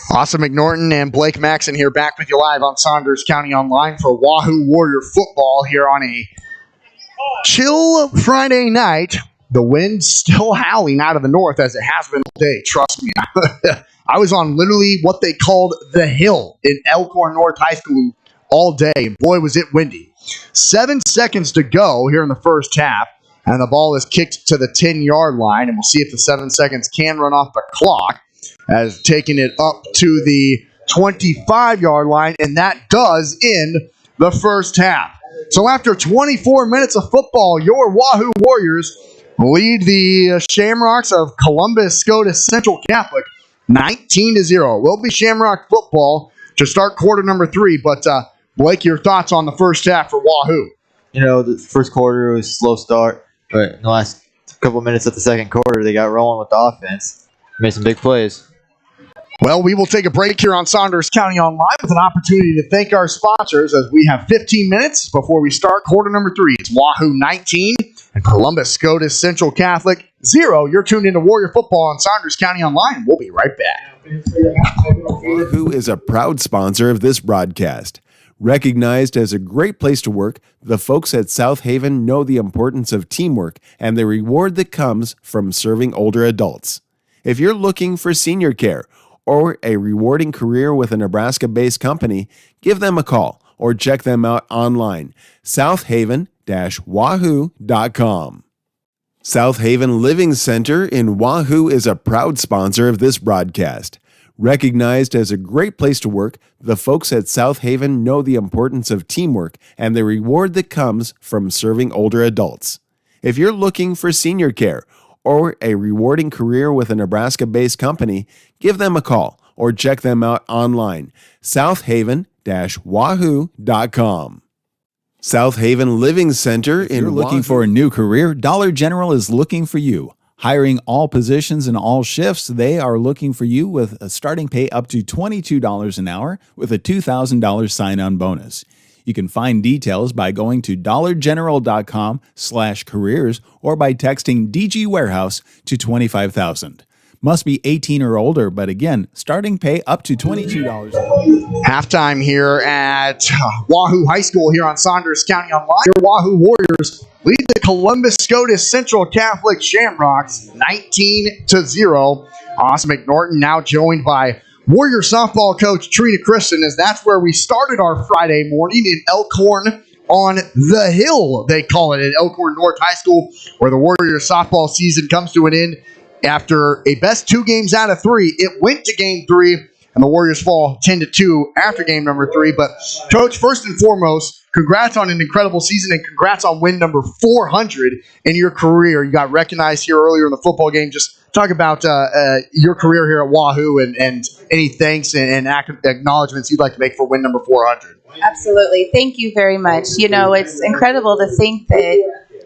Austin McNorton and Blake Maxon here back with you live on Saunders County Online for Wahoo Warrior Football here on a chill Friday night. The wind still howling out of the north as it has been all day. Trust me. I was on literally what they called the hill in Elkhorn North High School all day. Boy, was it windy. 7 seconds to go here in the first half. And the ball is kicked to the 10-yard line, and we'll see if the 7 seconds can run off the clock as taking it up to the 25-yard line, and that does end the first half. So after 24 minutes of football, your Wahoo Warriors lead the Shamrocks of Columbus SCOTUS Central Catholic 19-0. It will be Shamrock football to start quarter number 3, but Blake, your thoughts on the first half for Wahoo? You know, the first quarter was a slow start, but in the last couple minutes of the second quarter, they got rolling with the offense. Made some big plays. Well, we will take a break here on Saunders County Online with an opportunity to thank our sponsors as we have 15 minutes before we start quarter number 3. It's Wahoo 19 and Columbus SCOTUS Central Catholic 0. You're tuned into Warrior Football on Saunders County Online. We'll be right back. Wahoo is a proud sponsor of this broadcast. Recognized as a great place to work, the folks at South Haven know the importance of teamwork and the reward that comes from serving older adults. If you're looking for senior care or a rewarding career with a Nebraska-based company, give them a call or check them out online, southaven-wahoo.com. South Haven Living Center in Wahoo is a proud sponsor of this broadcast. Recognized as a great place to work, the folks at South Haven know the importance of teamwork and the reward that comes from serving older adults. If you're looking for senior care or a rewarding career with a Nebraska-based company, give them a call or check them out online, southaven-wahoo.com. South Haven Living Center in Wahoo. If you're looking for a new career, Dollar General is looking for you. Hiring all positions and all shifts, they are looking for you with a starting pay up to $22 an hour with a $2,000 sign-on bonus. You can find details by going to dollargeneral.com/careers or by texting DG Warehouse to 25,000. Must be 18 or older, but again, starting pay up to $22. Halftime here at Wahoo High School here on Saunders County Online. Your Wahoo Warriors lead the Columbus SCOTUS Central Catholic Shamrocks 19-0. Austin McNorton now joined by Warrior softball coach Trina Christen, as that's where we started our Friday morning in Elkhorn on the Hill, they call it, at Elkhorn North High School, where the Warrior softball season comes to an end after a best 2 games out of 3. It went to game 3, and the Warriors fall 10-2 after game number 3. But, Coach, first and foremost, congrats on an incredible season, and congrats on win number 400 in your career. You got recognized here earlier in the football game. Just talk about your career here at Wahoo and any thanks and acknowledgments you'd like to make for win number 400. Absolutely. Thank you very much. You know, it's incredible to think that,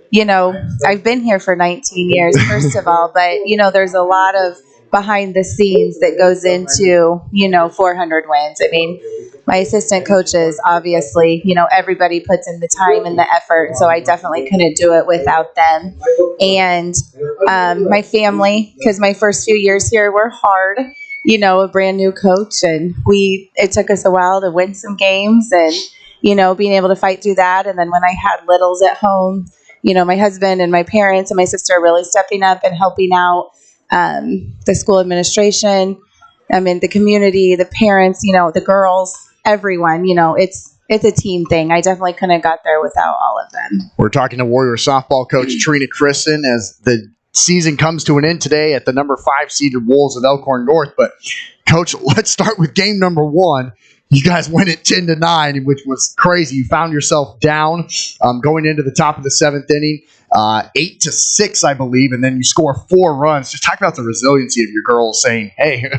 you know, I've been here for 19 years, first of all, but, you know, there's a lot of behind the scenes that goes into, 400 wins. I mean, my assistant coaches, obviously, everybody puts in the time and the effort. So I definitely couldn't do it without them. And my family, because my first few years here were hard, a brand new coach. And it took us a while to win some games and, being able to fight through that. And then when I had littles at home, my husband and my parents and my sister really stepping up and helping out the school administration, the community, the parents, the girls, everyone, it's a team thing. I definitely couldn't have got there without all of them. We're talking to Warrior softball coach Trina Christen as the season comes to an end today at the number 5 seeded Wolves of Elkhorn North. But Coach, let's start with game number 1. You guys win it 10-9, which was crazy. You found yourself down going into the top of the 7th inning, 8-6, I believe, and then you score 4 runs. Just talk about the resiliency of your girls saying, hey,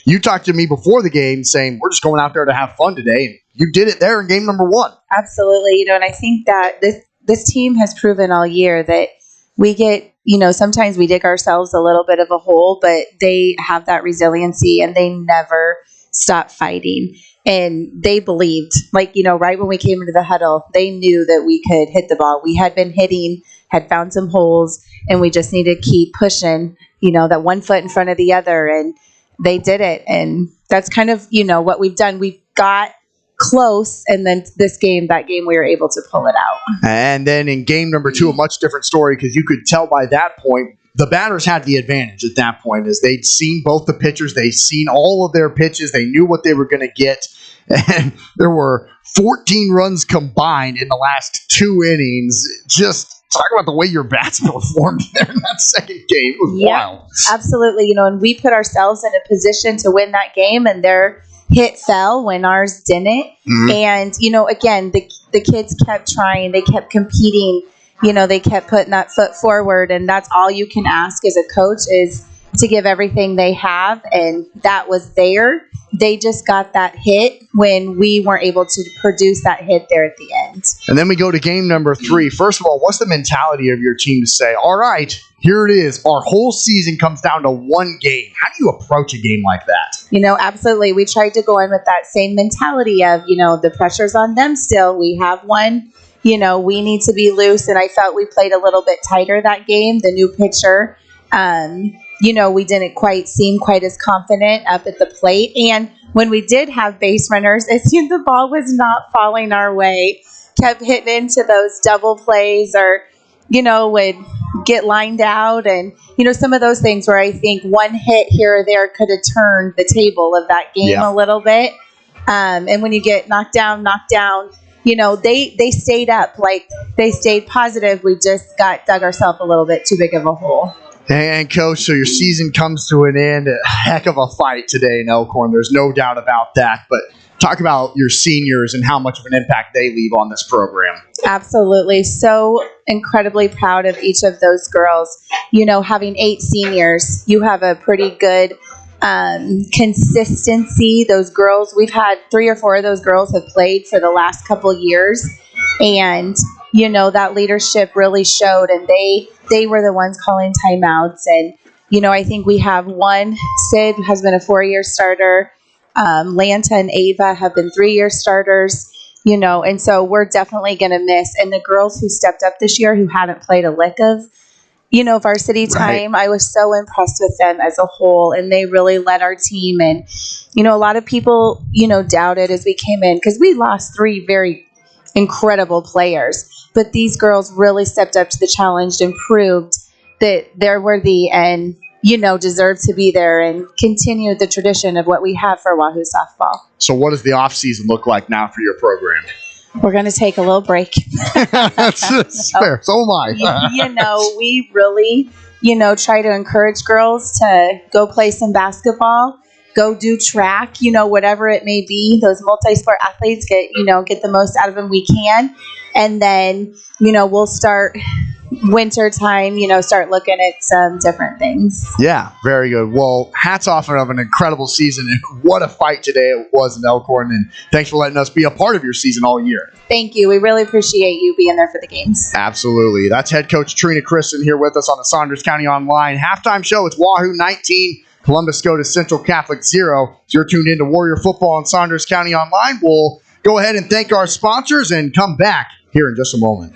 you talked to me before the game saying, we're just going out there to have fun today. And you did it there in game number 1. Absolutely. And I think that this team has proven all year that we get, sometimes we dig ourselves a little bit of a hole, but they have that resiliency and they never stop fighting. And they believed, right when we came into the huddle, they knew that we could hit the ball. We had been hitting, had found some holes, and we just needed to keep pushing, that one foot in front of the other. And they did it. And that's kind of, what we've done. We've got close, and then that game, we were able to pull it out. And then in game number 2, a much different story because you could tell by that point, the batters had the advantage at that point as they'd seen both the pitchers. They'd seen all of their pitches. They knew what they were going to get. And there were 14 runs combined in the last 2 innings. Just talk about the way your bats performed there in that second game. It was wild. Absolutely. And we put ourselves in a position to win that game, and their hit fell when ours didn't. Mm-hmm. And, again, the kids kept trying. They kept competing. They kept putting that foot forward, and that's all you can ask as a coach is to give everything they have, and that was there. They just got that hit when we weren't able to produce that hit there at the end. And then we go to game number 3. First of all, what's the mentality of your team to say, all right, here it is. Our whole season comes down to one game. How do you approach a game like that? Absolutely. We tried to go in with that same mentality of, the pressure's on them still. We have one. We need to be loose, and I felt we played a little bit tighter that game. The new pitcher, we didn't quite seem quite as confident up at the plate. And when we did have base runners, it seemed the ball was not falling our way. Kept hitting into those double plays or, would get lined out. And, some of those things where I think one hit here or there could have turned the table of that game a little bit. And when you get knocked down, they stayed up, they stayed positive. We just dug ourselves a little bit too big of a hole. And, Coach, so your season comes to an end. A heck of a fight today in Elkhorn. There's no doubt about that. But talk about your seniors and how much of an impact they leave on this program. Absolutely. So incredibly proud of each of those girls. Having 8 seniors, you have a pretty good consistency. Those girls, we've had 3 or 4 of those girls have played for the last couple years, and that leadership really showed, and they were the ones calling timeouts. And I think we have one. Sid has been a 4-year starter. Lanta and Ava have been 3-year starters. And so we're definitely going to miss. And the girls who stepped up this year who hadn't played a lick of varsity time. Right. I was so impressed with them as a whole, and they really led our team. And, a lot of people, doubted as we came in because we lost 3 very incredible players, but these girls really stepped up to the challenge and proved that they're worthy and, deserve to be there and continue the tradition of what we have for Wahoo softball. So what does the off season look like now for your program? We're going to take a little break. That's fair. So am I. We really, try to encourage girls to go play some basketball, go do track, whatever it may be. Those multi-sport athletes get the most out of them we can. And then, we'll start winter time, start looking at some different things. Yeah, very good. Well, hats off of an incredible season. And what a fight today it was in Elkhorn. And thanks for letting us be a part of your season all year. Thank you. We really appreciate you being there for the games. Absolutely. That's head coach Trina Christen here with us on the Saunders County Online halftime show. It's Wahoo 19, Columbus SCOTUS Central Catholic 0. You're tuned in to Warrior Football in Saunders County Online. We'll go ahead and thank our sponsors and come back here in just a moment.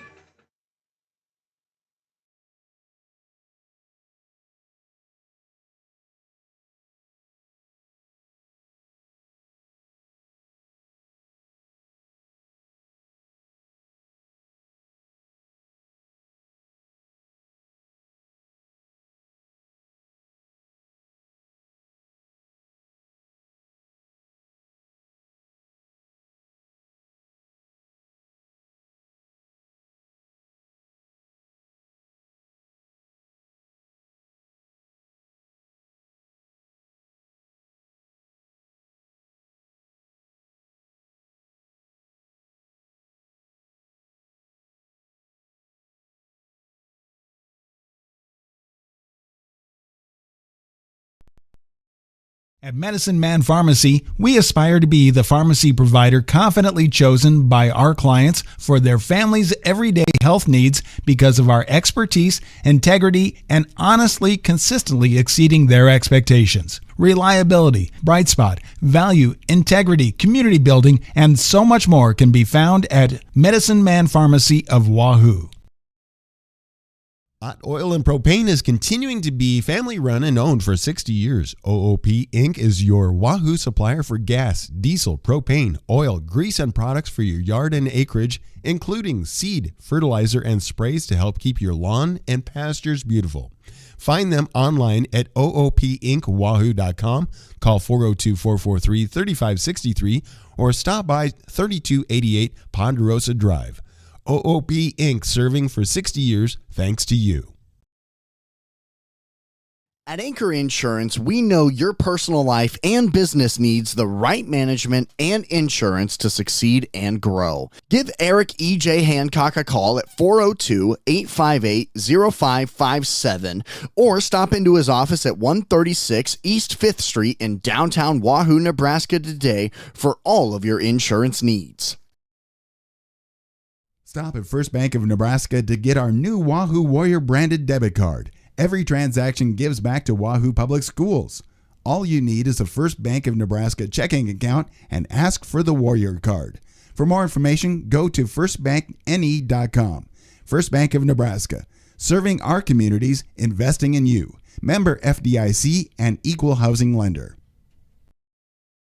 At Medicine Man Pharmacy, we aspire to be the pharmacy provider confidently chosen by our clients for their family's everyday health needs because of our expertise, integrity, and honestly, consistently exceeding their expectations. Reliability, bright spot, value, integrity, community building, and so much more can be found at Medicine Man Pharmacy of Wahoo. Hot Oil and Propane is continuing to be family run and owned for 60 years. OOP Inc. is your Wahoo supplier for gas, diesel, propane, oil, grease, and products for your yard and acreage, including seed, fertilizer, and sprays to help keep your lawn and pastures beautiful. Find them online at oopinkwahoo.com, call 402-443-3563, or stop by 3288 Ponderosa Drive. OOP Inc. serving for 60 years thanks to you. At Anchor Insurance, we know your personal life and business needs the right management and insurance to succeed and grow. Give Eric E.J. Hancock a call at 402-858-0557 or stop into his office at 136 East 5th Street in downtown Wahoo, Nebraska today for all of your insurance needs. Stop at First Bank of Nebraska to get our new Wahoo Warrior branded debit card. Every transaction gives back to Wahoo Public Schools. All you need is a First Bank of Nebraska checking account and ask for the Warrior card. For more information, go to firstbankne.com. First Bank of Nebraska, serving our communities, investing in you. Member FDIC and equal housing lender.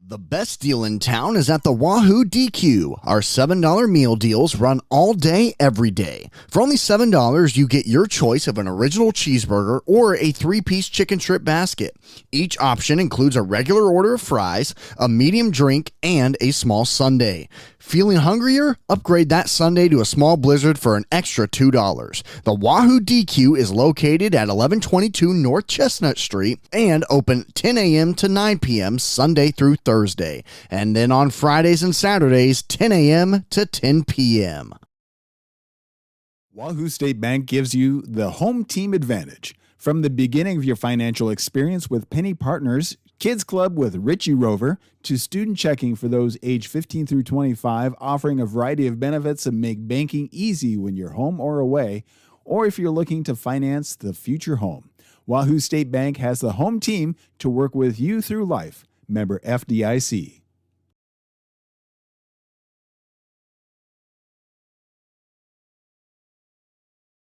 The best deal in town is at the Wahoo DQ. Our $7 meal deals run all day, every day. For only $7, you get your choice of an original cheeseburger or a 3-piece chicken strip basket. Each option includes a regular order of fries, a medium drink, and a small sundae. Feeling hungrier? Upgrade that sundae to a small blizzard for an extra $2. The Wahoo DQ is located at 1122 North Chestnut Street and open 10 a.m. to 9 p.m. Sunday through Thursday. And then on Fridays and Saturdays, 10 a.m. to 10 p.m. Wahoo State Bank gives you the home team advantage. From the beginning of your financial experience with Penny Partners, Kids Club with Richie Rover, to student checking for those age 15 through 25, offering a variety of benefits that make banking easy when you're home or away, or if you're looking to finance the future home. Wahoo State Bank has the home team to work with you through life. Member FDIC.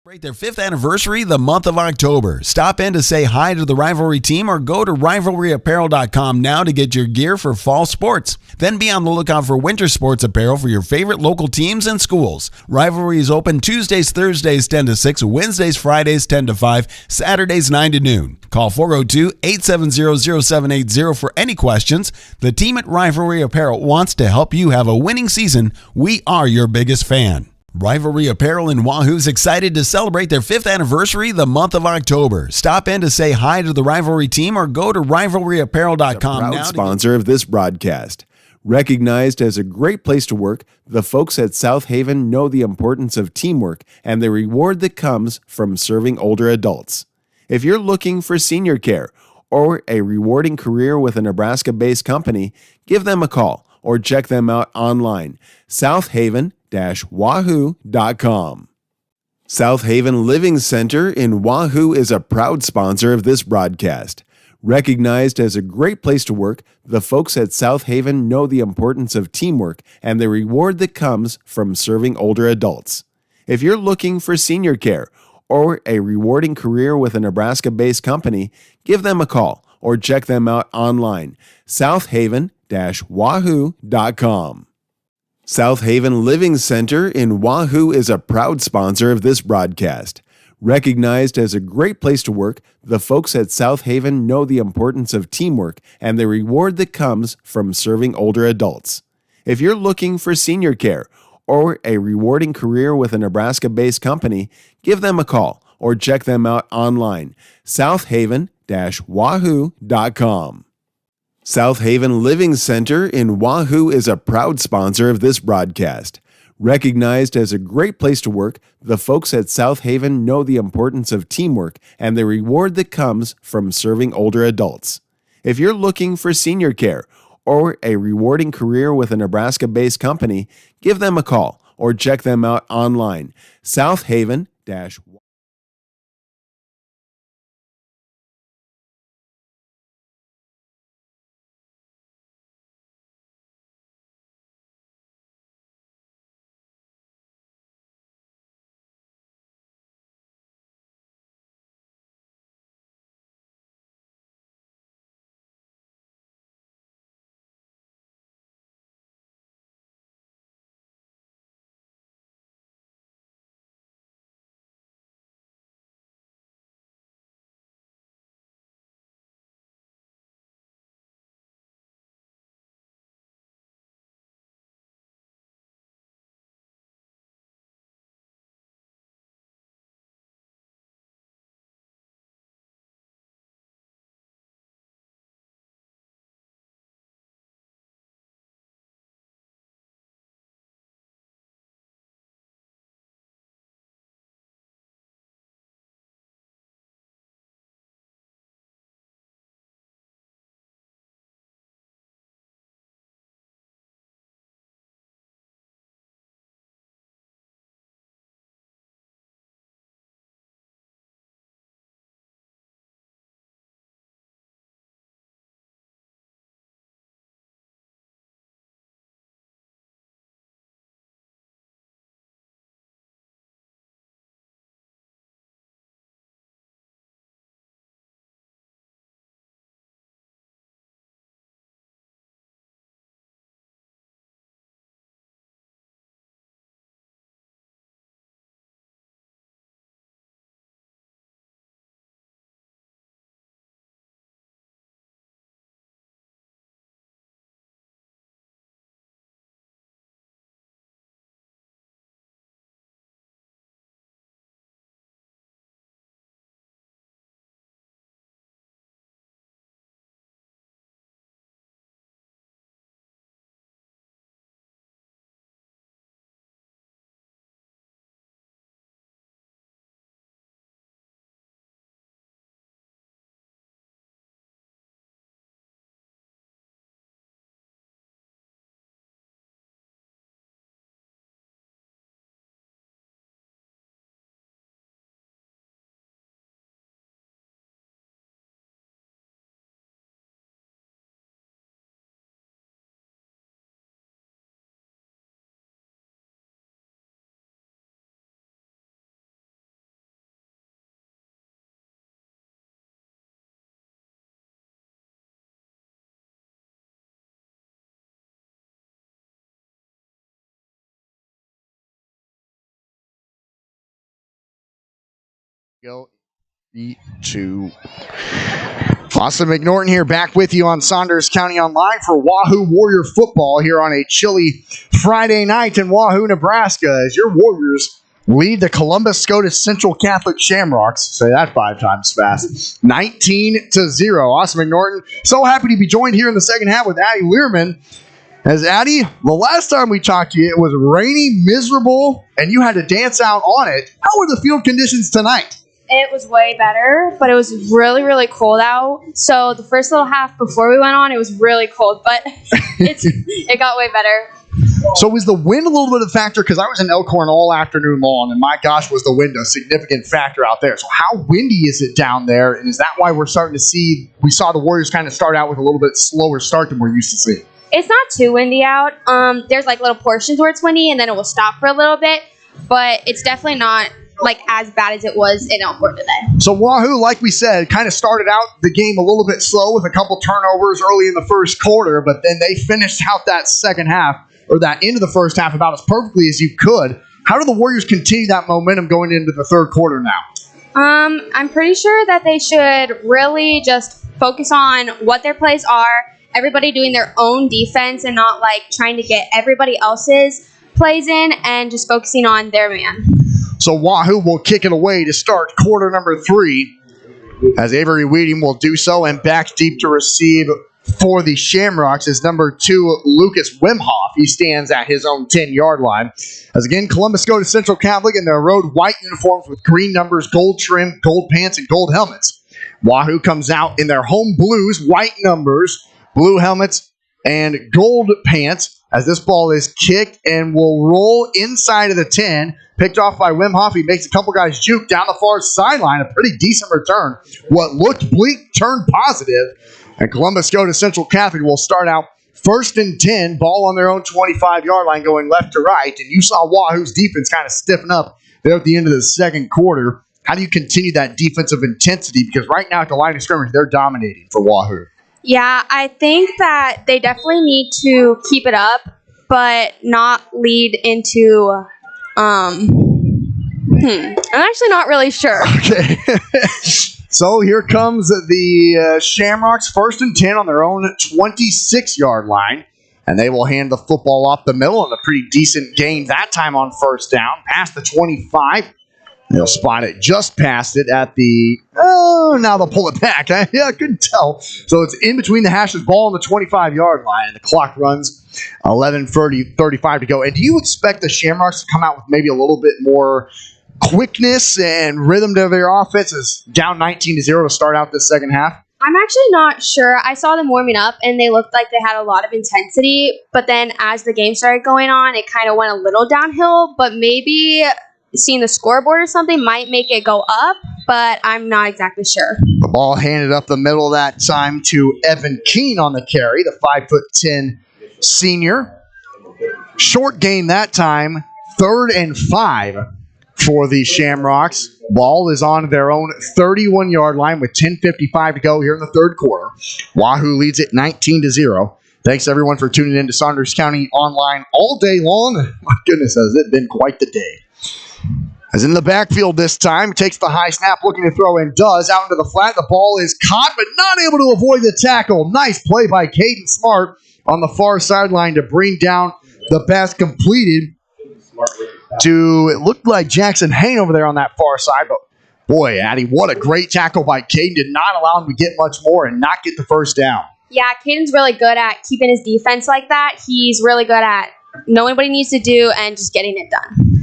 Celebrate their 5th anniversary the month of October. Stop in to say hi to the Rivalry team or go to rivalryapparel.com now to get your gear for fall sports. Then be on the lookout for winter sports apparel for your favorite local teams and schools. Rivalry is open Tuesdays, Thursdays 10 to 6, Wednesdays, Fridays 10 to 5, Saturdays 9 to noon. Call 402-870-0780 for any questions. The team at Rivalry Apparel wants to help you have a winning season. We are your biggest fan. Rivalry Apparel in Wahoo is excited to celebrate their 5th anniversary the month of October. Stop in to say hi to the Rivalry team or go to rivalryapparel.com now. Sponsor of this broadcast. Recognized as a great place to work, the folks at South Haven know the importance of teamwork and the reward that comes from serving older adults. If you're looking for senior care or a rewarding career with a Nebraska-based company, give them a call or check them out online. southaven-wahoo.com. South Haven Living Center in Wahoo is a proud sponsor of this broadcast. Recognized as a great place to work, the folks at South Haven know the importance of teamwork and the reward that comes from serving older adults. If you're looking for senior care or a rewarding career with a Nebraska-based company, give them a call or check them out online, southaven-wahoo.com. South Haven Living Center in Wahoo is a proud sponsor of this broadcast. Recognized as a great place to work, the folks at South Haven know the importance of teamwork and the reward that comes from serving older adults. If you're looking for senior care or a rewarding career with a Nebraska-based company, give them a call or check them out online, southaven-wahoo.com. South Haven Living Center in Wahoo is a proud sponsor of this broadcast. Recognized as a great place to work, the folks at South Haven know the importance of teamwork and the reward that comes from serving older adults. If you're looking for senior care or a rewarding career with a Nebraska-based company, give them a call or check them out online, southaven-. Go 2. Austin McNorton here, back with you on Saunders County Online for Wahoo Warrior Football here on a chilly Friday night in Wahoo, Nebraska, as your Warriors lead the Columbus SCOTUS Central Catholic Shamrocks. Say that 5 times fast. 19-0. Austin McNorton, so happy to be joined here in the second half with Addie Learman. As Addie, the last time we talked to you, it was rainy, miserable, and you had to dance out on it. How were the field conditions tonight? It was way better, but it was really, really cold out. So the first little half before we went on, it was really cold, but it got way better. So was the wind a little bit of a factor? Because I was in Elkhorn all afternoon long, and my gosh, was the wind a significant factor out there. So how windy is it down there, and is that why we're starting to see, we saw the Warriors kind of start out with a little bit slower start than we're used to seeing? It's not too windy out. There's like little portions where it's windy, and then it will stop for a little bit, but it's definitely not like as bad as it was in Elkhorn today. So Wahoo, like we said, kind of started out the game a little bit slow with a couple turnovers early in the first quarter, but then they finished out that second half, or that end of the first half, about as perfectly as you could. How do the Warriors continue that momentum going into the third quarter now? I'm pretty sure that they should really just focus on what their plays are, everybody doing their own defense and not like trying to get everybody else's plays in, and just focusing on their man. So Wahoo will kick it away to start quarter number 3, as Avery Weeding will do so, and back deep to receive for the Shamrocks is number 2, Lucas Wimhoff. He stands at his own 10-yard line. As again, Columbus go to Central Catholic in their road white uniforms with green numbers, gold trim, gold pants, and gold helmets. Wahoo comes out in their home blues, white numbers, blue helmets, and gold pants, as this ball is kicked and will roll inside of the 10. Picked off by Wimhoff. He makes a couple guys juke down the far sideline. A pretty decent return. What looked bleak turned positive. And Columbus go to Central Catholic will start out 1st and 10. Ball on their own 25-yard line going left to right. And you saw Wahoo's defense kind of stiffen up there at the end of the second quarter. How do you continue that defensive intensity? Because right now at the line of scrimmage, they're dominating for Wahoo. Yeah, I think that they definitely need to keep it up, but not lead into I'm actually not really sure. Okay. So here comes the Shamrocks, 1st and 10 on their own 26-yard line. And they will hand the football off the middle in a pretty decent gain that time on first down. Past the 25. They'll spot it just past it at the... Oh, now they'll pull it back. Yeah, I couldn't tell. So it's in between the hashes, ball on the 25-yard line. And the clock runs 11:35 to go. And do you expect the Shamrocks to come out with maybe a little bit more quickness and rhythm to their offense? Is down 19-0 to start out this second half? I'm actually not sure. I saw them warming up, and they looked like they had a lot of intensity. But then as the game started going on, it kind of went a little downhill. But maybe seeing the scoreboard or something might make it go up, but I'm not exactly sure. The ball handed up the middle that time to Evan Keene on the carry, the 5'10" senior. Short gain that time, 3rd and 5 for the Shamrocks. Ball is on their own 31-yard line with 10:55 to go here in the third quarter. Wahoo leads it 19-0. Thanks, everyone, for tuning in to Saunders County Online all day long. My goodness, has it been quite the day. As in the backfield this time, takes the high snap, looking to throw, and does. Out into the flat, the ball is caught, but not able to avoid the tackle. Nice play by Caden Smart on the far sideline to bring down the pass completed to, it looked like Jackson Hain over there on that far side, but boy, Addie, what a great tackle by Caden. Did not allow him to get much more and not get the first down. Yeah, Caden's really good at keeping his defense like that. He's really good at knowing what he needs to do and just getting it done.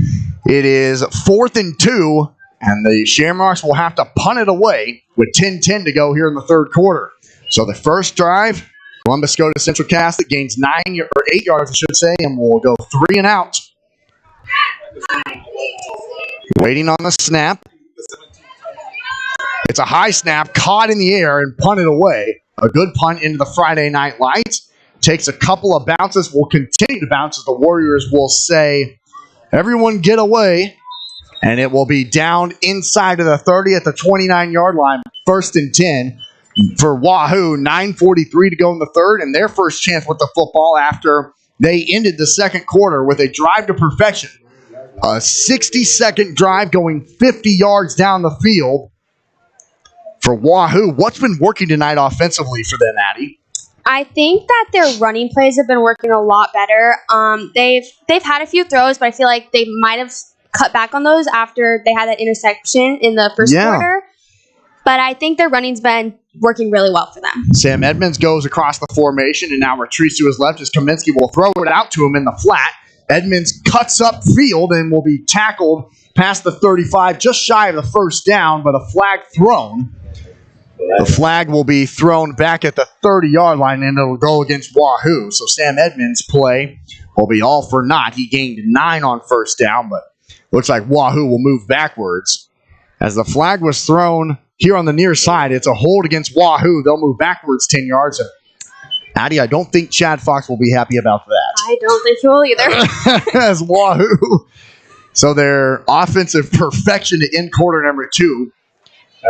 It is 4th and 2, and the Shamrocks will have to punt it away with 10:10 to go here in the third quarter. So the first drive, Columbus go to Central Catholic, gains 8 yards, I should say, and we'll go 3 and out. Waiting on the snap. It's a high snap, caught in the air and punted away. A good punt into the Friday night lights. Takes a couple of bounces, will continue to bounce as the Warriors will say, everyone get away. And it will be down inside of the 30 at the 29-yard line. 1st and 10 for Wahoo. 9:43 to go in the third, and their first chance with the football after they ended the second quarter with a drive to perfection. A 60-second drive going 50 yards down the field for Wahoo. What's been working tonight offensively for them, Addie? I think that their running plays have been working a lot better. They've had a few throws, but I feel like they might have cut back on those after they had that interception in the first quarter. But I think their running's been working really well for them. Sam Edmonds goes across the formation and now retreats to his left as Kaminsky will throw it out to him in the flat. Edmonds cuts up field and will be tackled past the 35, just shy of the first down, but a flag thrown. The flag will be thrown back at the 30-yard line, and it'll go against Wahoo. So Sam Edmonds' play will be all for naught. He gained 9 on first down, but looks like Wahoo will move backwards. As the flag was thrown here on the near side, it's a hold against Wahoo. They'll move backwards 10 yards. And Addie, I don't think Chad Fox will be happy about that. I don't think he will either. As Wahoo. So their offensive perfection to end quarter number 2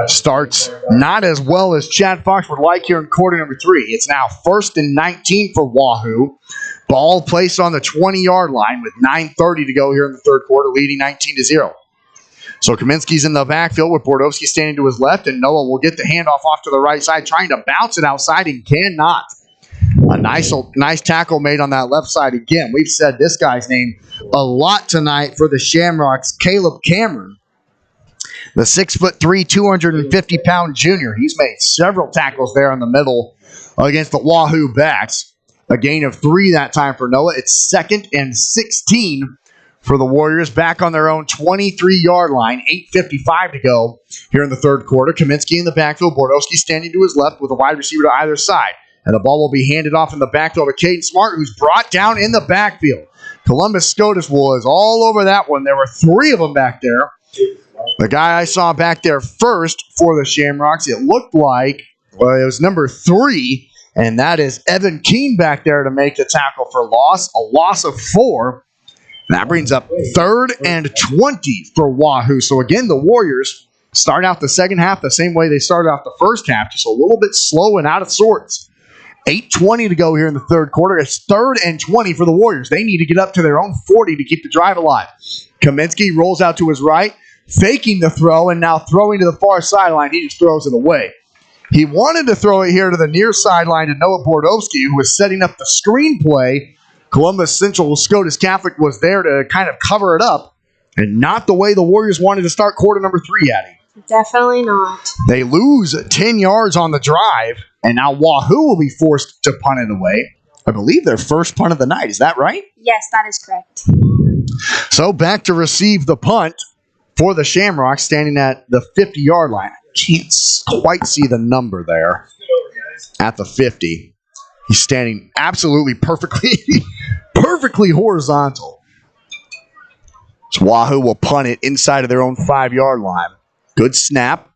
starts not as well as Chad Fox would like here in quarter number 3. It's now 1st and 19 for Wahoo. Ball placed on the 20-yard line with 9:30 to go here in the third quarter, leading 19-0. So Kaminsky's in the backfield with Bordowski standing to his left, and Noah will get the handoff off to the right side, trying to bounce it outside and cannot. A nice tackle made on that left side again. We've said this guy's name a lot tonight for the Shamrocks, Caleb Cameron. The 6'3", 250-pound junior. He's made several tackles there in the middle against the Wahoo backs. A gain of 3 that time for Noah. It's 2nd and 16 for the Warriors, back on their own 23-yard line. 8:55 to go here in the third quarter. Kaminsky in the backfield. Bordowski standing to his left with a wide receiver to either side. And the ball will be handed off in the backfield to Caden Smart, who's brought down in the backfield. Columbus SCOTUS was all over that one. There were 3 of them back there. The guy I saw back there first for the Shamrocks, it looked like it was number 3, and that is Evan Keene back there to make the tackle for loss. A loss of 4. That brings up 3rd and 20 for Wahoo. So again, the Warriors start out the second half the same way they started out the first half, just a little bit slow and out of sorts. 8:20 to go here in the third quarter. It's 3rd and 20 for the Warriors. They need to get up to their own 40 to keep the drive alive. Kaminsky rolls out to his right, faking the throw, and now throwing to the far sideline. He just throws it away. He wanted to throw it here to the near sideline to Noah Bordowski, who was setting up the screenplay. Columbus Central SCOTUS Catholic was there to kind of cover it up, and not the way the Warriors wanted to start quarter number 3, Addie. Definitely not. They lose 10 yards on the drive, and now Wahoo will be forced to punt it away. I believe their first punt of the night. Is that right? Yes, that is correct. So back to receive the punt for the Shamrocks, standing at the 50-yard line. Can't quite see the number there at the 50. He's standing absolutely perfectly horizontal. So Wahoo will punt it inside of their own 5-yard line. Good snap.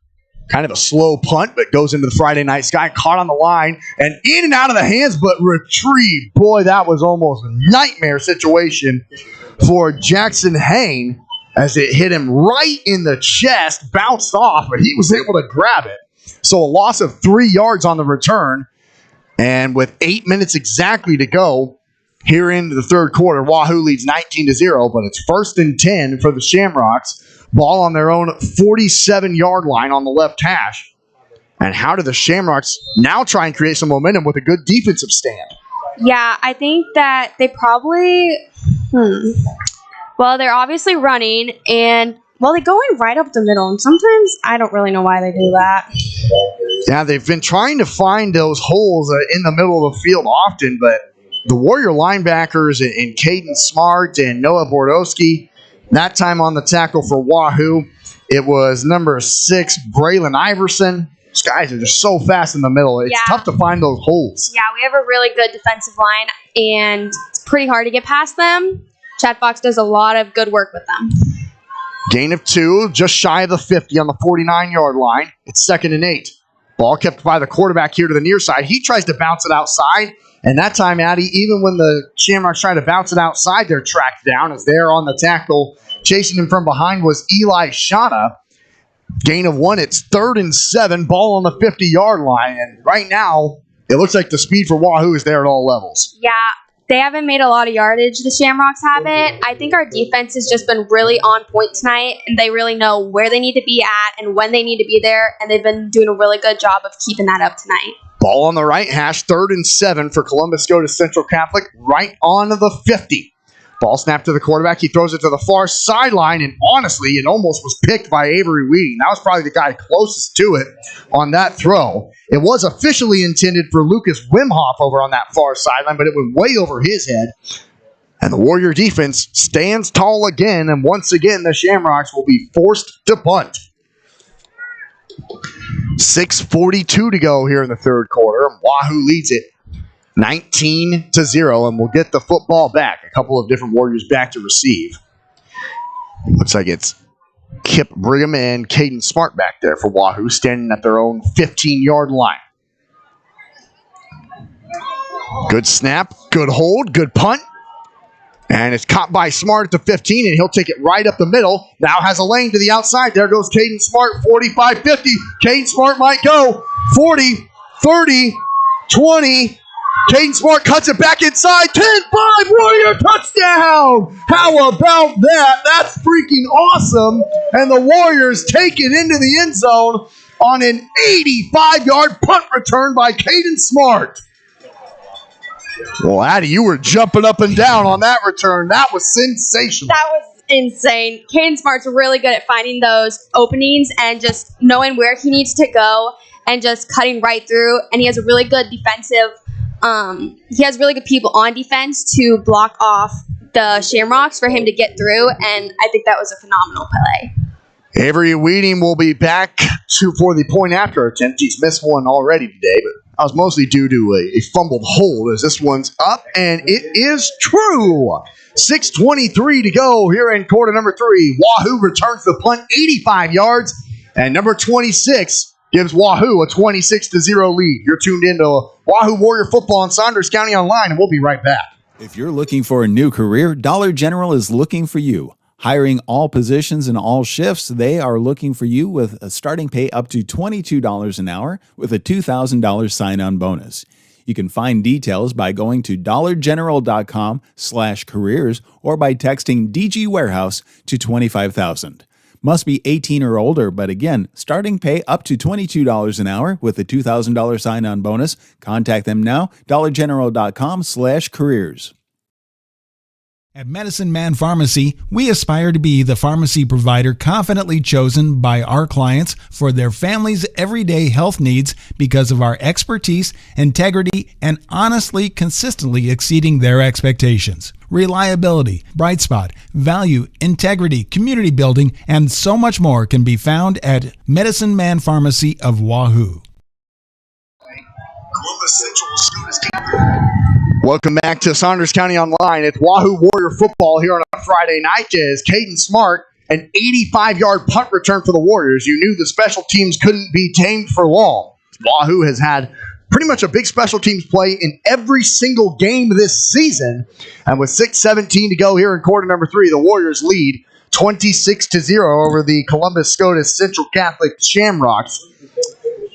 Kind of a slow punt, but goes into the Friday night sky. Caught on the line and in and out of the hands, but retrieved. Boy, that was almost a nightmare situation for Jackson Hain as it hit him right in the chest, bounced off, but he was able to grab it. So a loss of 3 yards on the return. And with 8 minutes exactly to go here into the third quarter, Wahoo leads 19-0, but it's 1st and 10 for the Shamrocks. Ball on their own 47-yard line on the left hash. And how do the Shamrocks now try and create some momentum with a good defensive stand? Yeah, I think that they probably... Well, they're obviously running, and, well, they're going right up the middle, and sometimes I don't really know why they do that. Yeah, they've been trying to find those holes in the middle of the field often, but the Warrior linebackers in Caden Smart and Noah Bordowski, that time on the tackle for Wahoo, it was number 6, Braylon Iverson. These guys are just so fast in the middle. It's tough to find those holes. Yeah, we have a really good defensive line, and it's pretty hard to get past them. Chad Fox does a lot of good work with them. Gain of 2, just shy of the 50 on the 49-yard line. It's 2nd and 8. Ball kept by the quarterback here to the near side. He tries to bounce it outside, and that time, Addie, even when the Shamrocks try to bounce it outside, they're tracked down as they're on the tackle. Chasing him from behind was Eli Shana. Gain of 1, it's 3rd and 7, ball on the 50-yard line, and right now, it looks like the speed for Wahoo is there at all levels. Yeah, they haven't made a lot of yardage, the Shamrocks haven't. I think our defense has just been really on point tonight, and they really know where they need to be at and when they need to be there, and they've been doing a really good job of keeping that up tonight. Ball on the right hash, 3rd and 7 for Columbus SCOTUS Central Catholic, right on the 50. Ball snapped to the quarterback. He throws it to the far sideline, and honestly, it almost was picked by Avery Weeding. That was probably the guy closest to it on that throw. It was officially intended for Lucas Wimhoff over on that far sideline, but it went way over his head. And the Warrior defense stands tall again, and once again, the Shamrocks will be forced to punt. 6:42 to go here in the third quarter. Wahoo leads it 19-0, and we'll get the football back. A couple of different Warriors back to receive. Looks like it's Kip Brigham and Caden Smart back there for Wahoo, standing at their own 15-yard line. Good snap, good hold, good punt. And it's caught by Smart at the 15, and he'll take it right up the middle. Now has a lane to the outside. There goes Caden Smart, 45-50. Caden Smart might go 40, 30, 20. Caden Smart cuts it back inside. 10-5, Warrior touchdown! How about that? That's freaking awesome. And the Warriors take it into the end zone on an 85-yard punt return by Caden Smart. Well, Addie, you were jumping up and down on that return. That was sensational. That was insane. Caden Smart's really good at finding those openings and just knowing where he needs to go and just cutting right through. And he has a really good defensive he has really good people on defense to block off the Shamrocks for him to get through, and I think that was a phenomenal play. Avery Weeding will be back for the point after attempt. He's missed one already today, but that was mostly due to a fumbled hold, as this one's up, and it is true. 6:23 to go here in quarter number 3. Wahoo returns the punt 85 yards, and number 26 gives Wahoo a 26-0 lead. You're tuned in to Wahoo Warrior Football on Saunders County Online, and we'll be right back. If you're looking for a new career, Dollar General is looking for you. Hiring all positions and all shifts, they are looking for you with a starting pay up to $22 an hour with a $2,000 sign-on bonus. You can find details by going to dollargeneral.com/careers or by texting DG Warehouse to 25,000. Must be 18 or older, but again, starting pay up to $22 an hour with a $2,000 sign-on bonus. Contact them now, dollargeneral.com/careers. At Medicine Man Pharmacy, we aspire to be the pharmacy provider confidently chosen by our clients for their family's everyday health needs because of our expertise, integrity, and honestly, consistently exceeding their expectations. Reliability, bright spot, value, integrity, community building, and so much more can be found at Medicine Man Pharmacy of Wahoo. Welcome back to Saunders County Online. It's Wahoo Warrior Football here on a Friday night as Caden Smart, an 85-yard punt return for the Warriors. You knew the special teams couldn't be tamed for long. Wahoo has had pretty much a big special teams play in every single game this season. And with 6:17 to go here in quarter number 3, the Warriors lead 26-0 over the Columbus SCOTUS Central Catholic Shamrocks.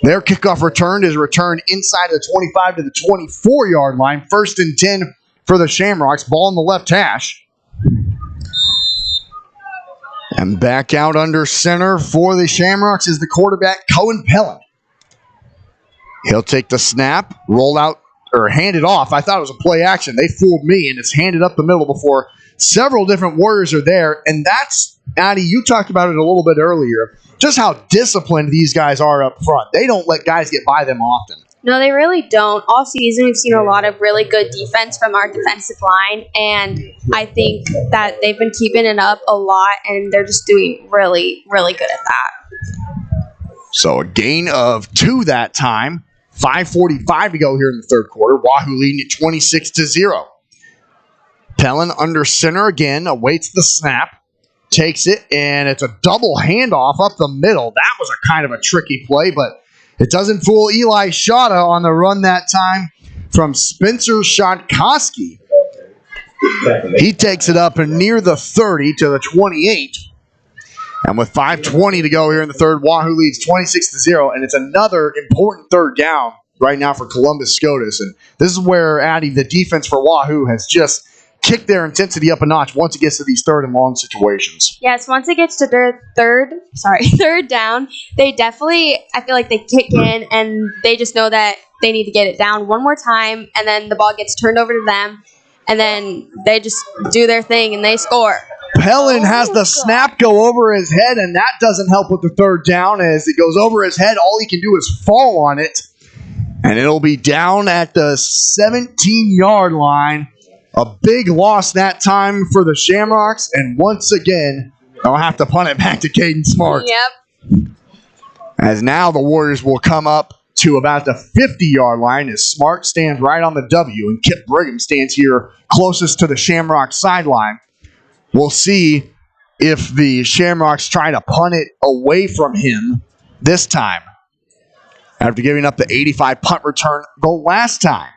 Their kickoff return is returned inside the 25 to the 24-yard line. 1st and 10 for the Shamrocks. Ball in the left hash. And back out under center for the Shamrocks is the quarterback, Cohen Pellin. He'll take the snap, roll out, or hand it off. I thought it was a play action. They fooled me, and it's handed up the middle before several different Warriors are there. And that's, Addie, you talked about it a little bit earlier, just how disciplined these guys are up front. They don't let guys get by them often. No, they really don't. All season, we've seen a lot of really good defense from our defensive line, and I think that they've been keeping it up a lot, and they're just doing really, really good at that. So a gain of 2 that time. 5:45 to go here in the third quarter. Wahoo leading at 26-0. Pellin under center again, awaits the snap, takes it, and it's a double handoff up the middle. That was a kind of a tricky play, but it doesn't fool Eli Shada on the run that time from Spencer Shodkowski. He takes it up near the 30 to the 28. And with 5:20 to go here in the third, Wahoo leads 26-0, and it's another important third down right now for Columbus SCOTUS. And this is where, Addie, the defense for Wahoo has just kicked their intensity up a notch once it gets to these third and long situations. Yes, once it gets to their third down, they definitely, I feel like they kick in and they just know that they need to get it down one more time, and then the ball gets turned over to them, and then they just do their thing and they score. Pellin has the snap go over his head, and that doesn't help with the third down. As it goes over his head, all he can do is fall on it, and it'll be down at the 17-yard line. A big loss that time for the Shamrocks, and once again, they'll have to punt it back to Caden Smart. Yep. As now the Warriors will come up to about the 50-yard line as Smart stands right on the W and Kip Brigham stands here closest to the Shamrock sideline. We'll see if the Shamrocks try to punt it away from him this time after giving up the 85 punt return goal last time.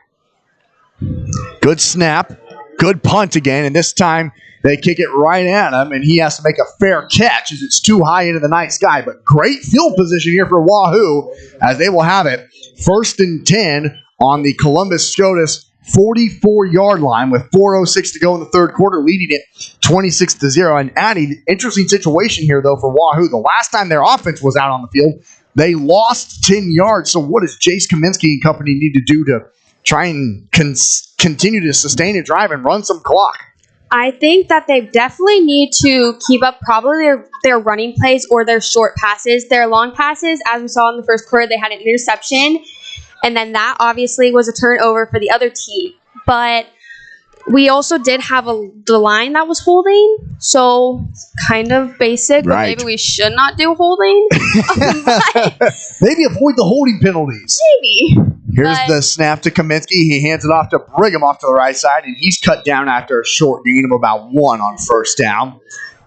Good snap, good punt again, and this time they kick it right at him, and he has to make a fair catch as it's too high into the night sky. But great field position here for Wahoo as they will have it 1st and 10 on the Columbus SCOTUS 44-yard line with 4:06 to go in the third quarter, leading it 26-0. And Addie, interesting situation here, though, for Wahoo. The last time their offense was out on the field, they lost 10 yards. So what does Jace Kaminsky and company need to do to try and continue to sustain a drive and run some clock? I think that they definitely need to keep up probably their running plays or their short passes. Their long passes, as we saw in the first quarter, they had an interception. And then that obviously was a turnover for the other team. But we also did have the line that was holding. So kind of basic. Right. Maybe we should not do holding. Maybe avoid the holding penalties. Maybe. Here's the snap to Kaminsky. He hands it off to Brigham off to the right side, and he's cut down after a short gain of about 1 on first down.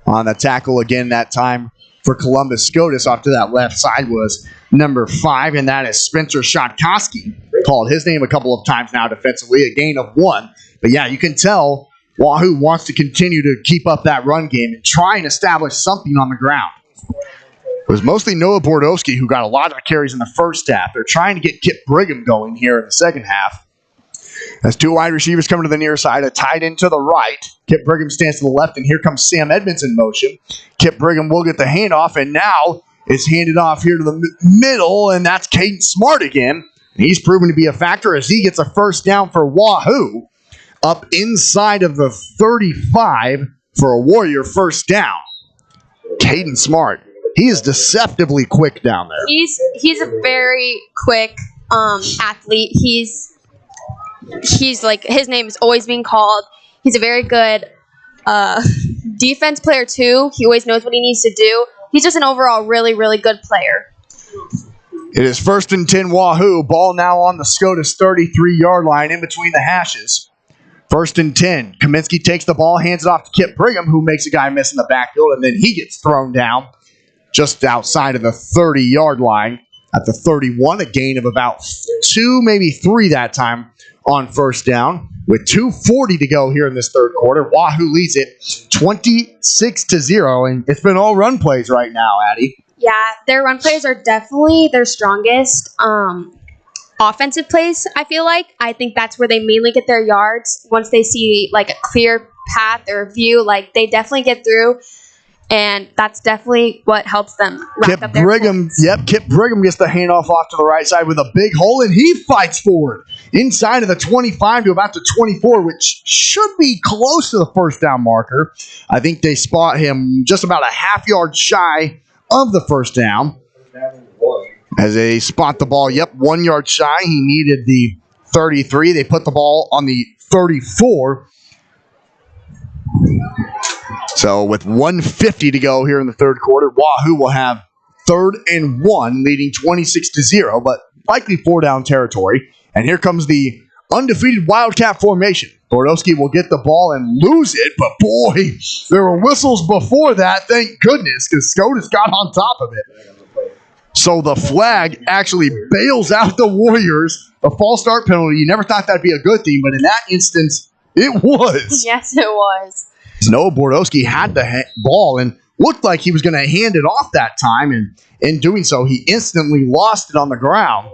On the tackle again that time for Columbus SCOTUS off to that left side was number 5, and that is Spencer Shotkowski. Called his name a couple of times now defensively, a gain of 1. But yeah, you can tell Wahoo wants to continue to keep up that run game and try and establish something on the ground. It was mostly Noah Bordowski who got a lot of the carries in the first half. They're trying to get Kip Brigham going here in the second half. As 2 wide receivers come to the near side, a tight end to the right. Kip Brigham stands to the left, and here comes Sam Edmonds in motion. Kip Brigham will get the handoff, and now it's handed off here to the middle, and that's Caden Smart again. He's proven to be a factor as he gets a first down for Wahoo up inside of the 35 for a Warrior first down. Caden Smart. He is deceptively quick down there. He's a very quick athlete. He's like, his name is always being called. He's a very good defense player too. He always knows what he needs to do. He's just an overall really, really good player. It is 1st and 10 Wahoo. Ball now on the SCOTUS 33-yard line in between the hashes. 1st and 10. Kaminsky takes the ball, hands it off to Kip Brigham, who makes a guy miss in the backfield, and then he gets thrown down just outside of the 30-yard line at the 31, a gain of about 2, maybe 3 that time on first down. With 2:40 to go here in this third quarter, Wahoo leads it 26-0, and it's been all run plays right now, Addie. Yeah, their run plays are definitely their strongest offensive plays, I feel like. I think that's where they mainly get their yards. Once they see like a clear path or view, like they definitely get through. And that's definitely what helps them rack up their points. Kip Brigham gets the handoff off to the right side with a big hole, and he fights forward inside of the 25 to about the 24, which should be close to the first down marker. I think they spot him just about a half yard shy of the first down. As they spot the ball, 1 yard shy. He needed the 33. They put the ball on the 34. So with 1:50 to go here in the third quarter, Wahoo will have 3rd and 1, leading 26-0, but likely 4-down territory. And here comes the undefeated Wildcat formation. Bordowski will get the ball and lose it, but boy, there were whistles before that, thank goodness, because SCOTUS got on top of it. So the flag actually bails out the Warriors. A false start penalty. You never thought that'd be a good thing, but in that instance, it was. Yes, it was. Noah Bordowski had the ball and looked like he was going to hand it off that time, and in doing so, he instantly lost it on the ground.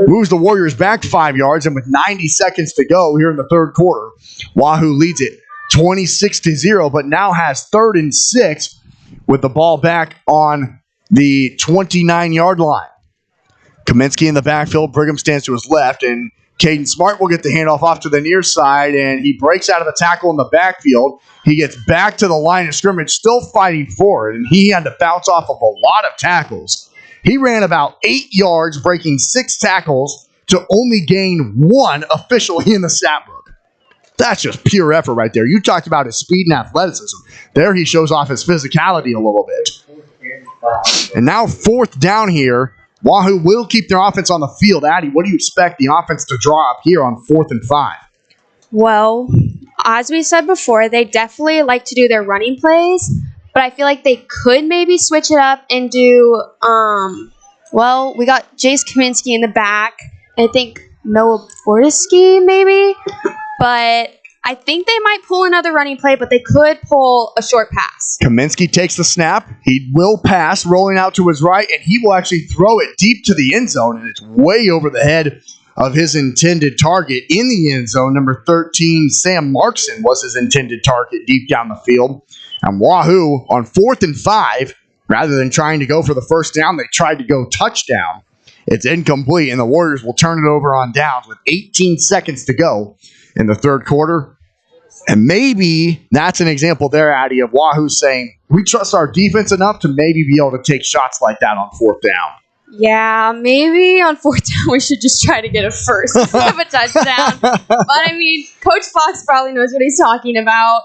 Moves the Warriors back 5 yards, and with 90 seconds to go here in the third quarter, Wahoo leads it 26-0, but now has 3rd and 6 with the ball back on the 29-yard line. Kaminsky in the backfield, Brigham stands to his left, and Caden Smart will get the handoff off to the near side, and he breaks out of the tackle in the backfield. He gets back to the line of scrimmage, still fighting forward, and he had to bounce off of a lot of tackles. He ran about 8 yards, breaking 6 tackles to only gain 1 officially in the stat book. That's just pure effort right there. You talked about his speed and athleticism. There he shows off his physicality a little bit. And now 4th down here Wahoo will keep their offense on the field. Addie, what do you expect the offense to draw up here on 4th and 5? Well, as we said before, they definitely like to do their running plays, but I feel like they could maybe switch it up and do, we got Jace Kaminsky in the back, and I think Noah Bordeski maybe, but I think they might pull another running play, but they could pull a short pass. Kaminsky takes the snap. He will pass, rolling out to his right, and he will actually throw it deep to the end zone, and it's way over the head of his intended target in the end zone. Number 13, Sam Markson, was his intended target deep down the field. And Wahoo, on 4th and 5, rather than trying to go for the first down, they tried to go touchdown. It's incomplete, and the Warriors will turn it over on downs with 18 seconds to go in the third quarter. And maybe that's an example there, Addie, of Wahoo saying, we trust our defense enough to maybe be able to take shots like that on 4th down. Yeah, maybe on 4th down we should just try to get a first instead of a touchdown. But, I mean, Coach Fox probably knows what he's talking about.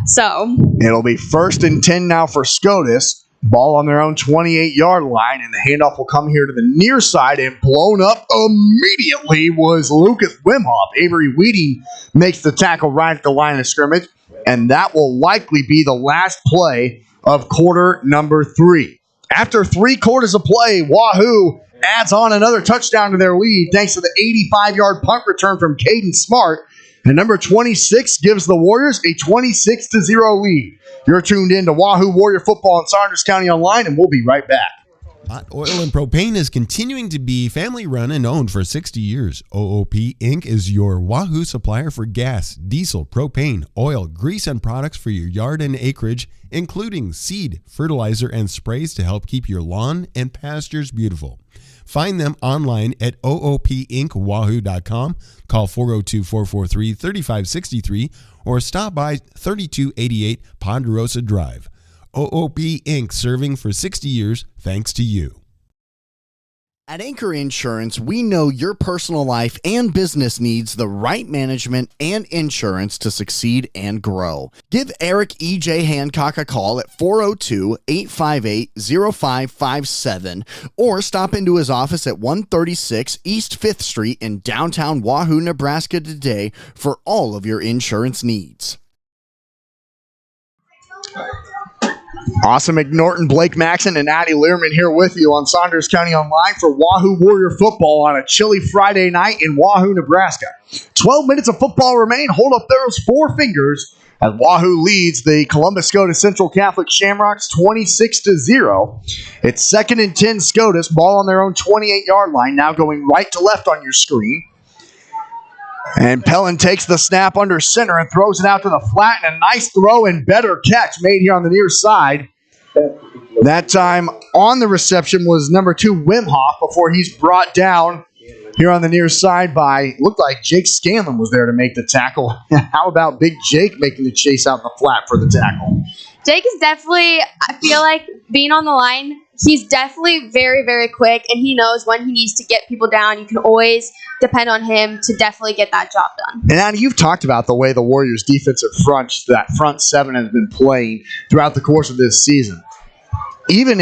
So it'll be 1st and 10 now for SCOTUS. Ball on their own 28-yard line, and the handoff will come here to the near side, and blown up immediately was Lucas Wimhoff. Avery Wheating makes the tackle right at the line of scrimmage, and that will likely be the last play of quarter number 3. After 3 quarters of play, Wahoo adds on another touchdown to their lead thanks to the 85-yard punt return from Caden Smart, and number 26 gives the Warriors a 26-0 lead. You're tuned in to Wahoo Warrior Football on Saunders County Online, and we'll be right back. Hot Oil and Propane is continuing to be family-run and owned for 60 years. OOP Inc. is your Wahoo supplier for gas, diesel, propane, oil, grease, and products for your yard and acreage, including seed, fertilizer, and sprays to help keep your lawn and pastures beautiful. Find them online at oopinkwahoo.com. Call 402-443-3563 or stop by 3288 Ponderosa Drive. OOP Inc. serving for 60 years thanks to you. At Anchor Insurance, we know your personal life and business needs the right management and insurance to succeed and grow. Give Eric E.J. Hancock a call at 402-858-0557 or stop into his office at 136 East 5th Street in downtown Wahoo, Nebraska today for all of your insurance needs. Awesome McNorton, Blake Maxon, and Addie Learman here with you on Saunders County Online for Wahoo Warrior Football on a chilly Friday night in Wahoo, Nebraska. 12 minutes of football remain. Hold up those 4 fingers as Wahoo leads the Columbus SCOTUS Central Catholic Shamrocks 26-0. It's 2nd and 10 SCOTUS, ball on their own 28-yard line, now going right to left on your screen. And Pellin takes the snap under center and throws it out to the flat, and a nice throw and better catch made here on the near side. That time on the reception was number 2, Wimhoff, before he's brought down here on the near side by, looked like Jake Scanlon was there to make the tackle. How about Big Jake making the chase out in the flat for the tackle? Jake is definitely, I feel like, being on the line, he's definitely very, very quick, and he knows when he needs to get people down. You can always depend on him to definitely get that job done. And Andy, you've talked about the way the Warriors' defensive front, that front 7 has been playing throughout the course of this season. Even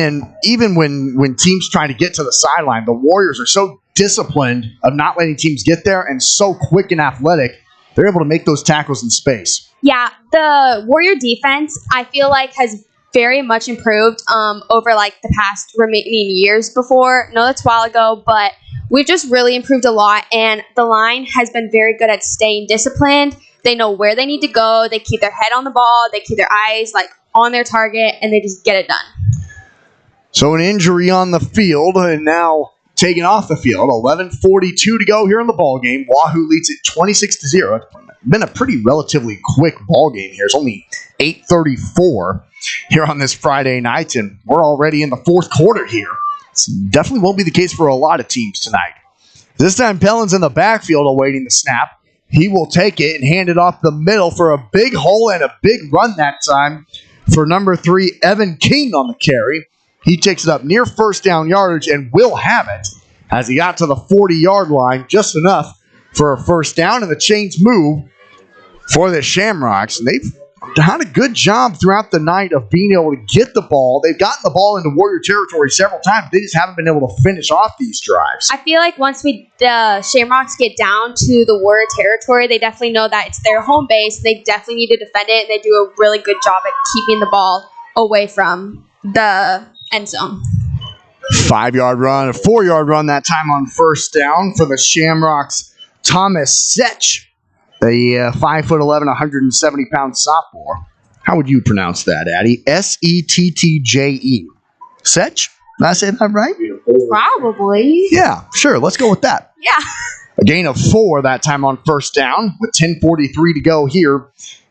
when teams try to get to the sideline, the Warriors are so disciplined of not letting teams get there and so quick and athletic, they're able to make those tackles in space. Yeah, the Warrior defense, I feel like, has very much improved over like the past remaining years before. No, that's a while ago, but we've just really improved a lot, and the line has been very good at staying disciplined. They know where they need to go. They keep their head on the ball. They keep their eyes like on their target, and they just get it done. So an injury on the field, and now taken off the field. 11:42 to go here in the ball game. Wahoo leads it 26-0. It's been a pretty relatively quick ball game here. It's only 8:34 here on this Friday night, and we're already in the 4th quarter here. It definitely won't be the case for a lot of teams tonight. This time, Pellin's in the backfield awaiting the snap. He will take it and hand it off the middle for a big hole and a big run that time for number 3, Evan King on the carry. He takes it up near first down yardage and will have it as he got to the 40-yard line, just enough for a first down, and the chains move for the Shamrocks. And they've done a good job throughout the night of being able to get the ball. They've gotten the ball into Warrior territory several times. They just haven't been able to finish off these drives. I feel like once the Shamrocks get down to the Warrior territory, they definitely know that it's their home base. They definitely need to defend it, and they do a really good job at keeping the ball away from the end zone. 5-yard run, a 4-yard run that time on first down for the Shamrocks. Thomas Setch, the 5'11", 170-pound sophomore. How would you pronounce that, Addie? Settje. Setch? Did I say that right? Probably. Yeah, sure. Let's go with that. Yeah. A gain of 4 that time on first down with 10:43 to go here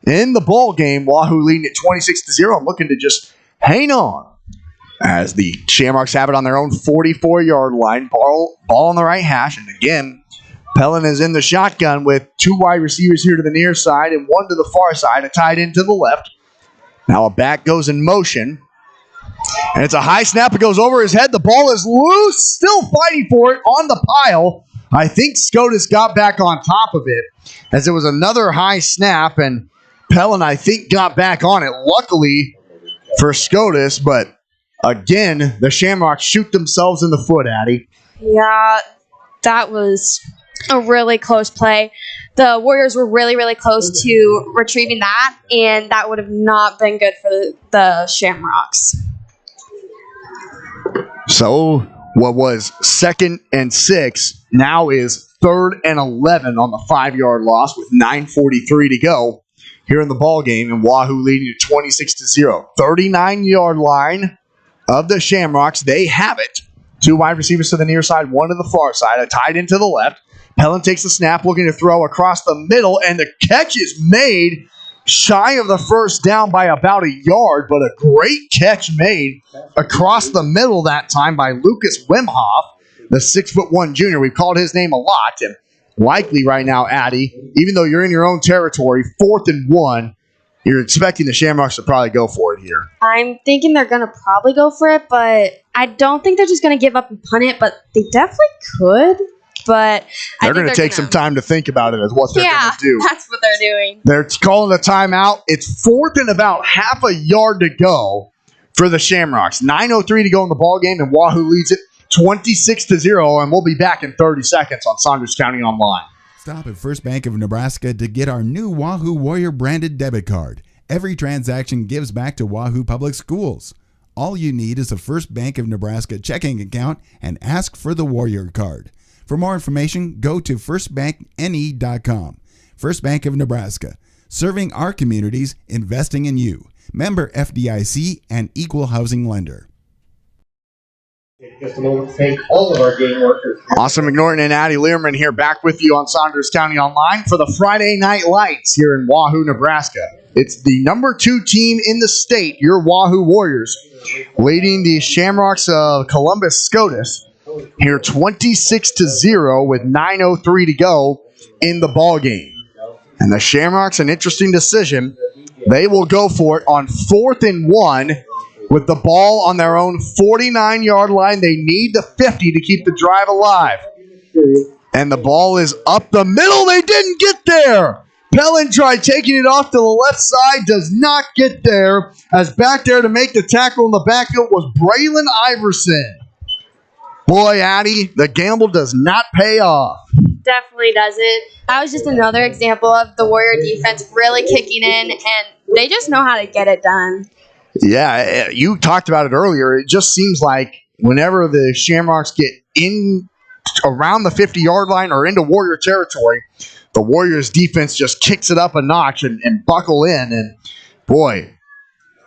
in the ball game. Wahoo leading at 26-0 and looking to just hang on as the Shamrocks have it on their own 44-yard line. Ball on the right hash. And again, Pellin is in the shotgun with 2 wide receivers here to the near side and 1 to the far side, a tight end to the left. Now a back goes in motion. And it's a high snap. It goes over his head. The ball is loose. Still fighting for it on the pile. I think SCOTUS got back on top of it as it was another high snap. And Pellin, I think, got back on it. Luckily for SCOTUS, but again, the Shamrocks shoot themselves in the foot, Addie. Yeah, that was a really close play. The Warriors were really, really close to retrieving that, and that would have not been good for the Shamrocks. So what was 2nd and 6 now is 3rd and 11 on the 5-yard loss with 9:43 to go here in the ball game, and Wahoo leading at 26-0. 39-yard line of the Shamrocks. They have it. 2 wide receivers to the near side, 1 to the far side, a tight end to the left. Pellin takes the snap, looking to throw across the middle, and the catch is made shy of the first down by about a yard, but a great catch made across the middle that time by Lucas Wimhoff, the 6'1" junior. We've called his name a lot, and likely right now, Addie, even though you're in your own territory, 4th and 1, you're expecting the Shamrocks to probably go for it here. I'm thinking they're going to probably go for it, but I don't think they're just going to give up and punt it, but they definitely could. But they're going to take some time to think about it as what they're going to do. That's what they're doing. They're calling a timeout. It's 4th and about half a yard to go for the Shamrocks. 9:03 to go in the ball game, and Wahoo leads it 26-0, and we'll be back in 30 seconds on Saunders County Online. Stop at First Bank of Nebraska to get our new Wahoo Warrior branded debit card. Every transaction gives back to Wahoo Public Schools. All you need is a First Bank of Nebraska checking account and ask for the Warrior card. For more information, go to firstbankne.com. First Bank of Nebraska, serving our communities, investing in you. Member FDIC and equal housing lender. Take just a moment to thank all of our game workers. Austin McNorton and Addie Learman here back with you on Saunders County Online for the Friday Night Lights here in Wahoo, Nebraska. It's the number 2 team in the state, your Wahoo Warriors, leading the Shamrocks of Columbus SCOTUS here 26-0 with 9:03 to go in the ball game. And the Shamrocks, an interesting decision. They will go for it on 4th and 1 with the ball on their own 49-yard line. They need the 50 to keep the drive alive. And the ball is up the middle. They didn't get there. Pellin tried taking it off to the left side, does not get there, as back there to make the tackle in the backfield was Braylon Iverson. Boy, Addie, the gamble does not pay off. Definitely doesn't. That was just another example of the Warrior defense really kicking in, and they just know how to get it done. Yeah, you talked about it earlier. It just seems like whenever the Shamrocks get in around the 50-yard line or into Warrior territory, the Warriors defense just kicks it up a notch and buckle in. And boy,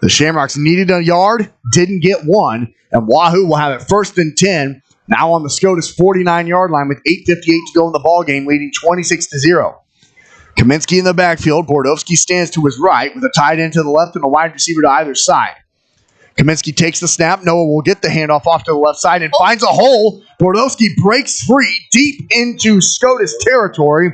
the Shamrocks needed a yard, didn't get one, and Wahoo will have it 1st and 10. Now on the SCOTUS 49-yard line with 8:58 to go in the ball game, leading 26-0. Kaminsky in the backfield. Bordowski stands to his right with a tight end to the left and a wide receiver to either side. Kaminsky takes the snap. Noah will get the handoff off to the left side and finds a hole. Bordowski breaks free deep into SCOTUS territory.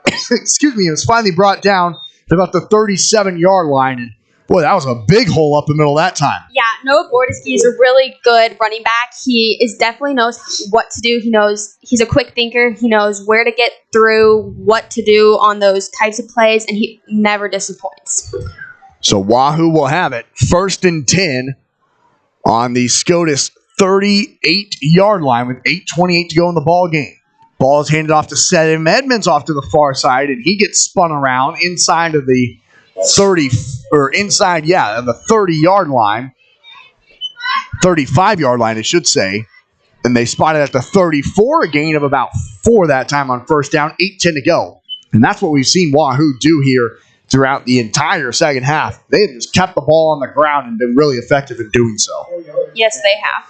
Excuse me, it was finally brought down to about the 37-yard line. And boy, that was a big hole up the middle that time. Yeah, Noah Bordowski is a really good running back. He definitely knows what to do. He knows he's a quick thinker. He knows where to get through, what to do on those types of plays, and he never disappoints. So Wahoo will have it. 1st and 10 on the SCOTUS 38-yard line with 8:28 to go in the ball game. Ball is handed off to Sam Edmonds off to the far side, and he gets spun around inside of the 30-yard line. 35-yard line, I should say. And they spotted at the 34, a gain of about 4 that time on 1st down, 8:10 to go. And that's what we've seen Wahoo do here throughout the entire second half. They have just kept the ball on the ground and been really effective in doing so. Yes, they have.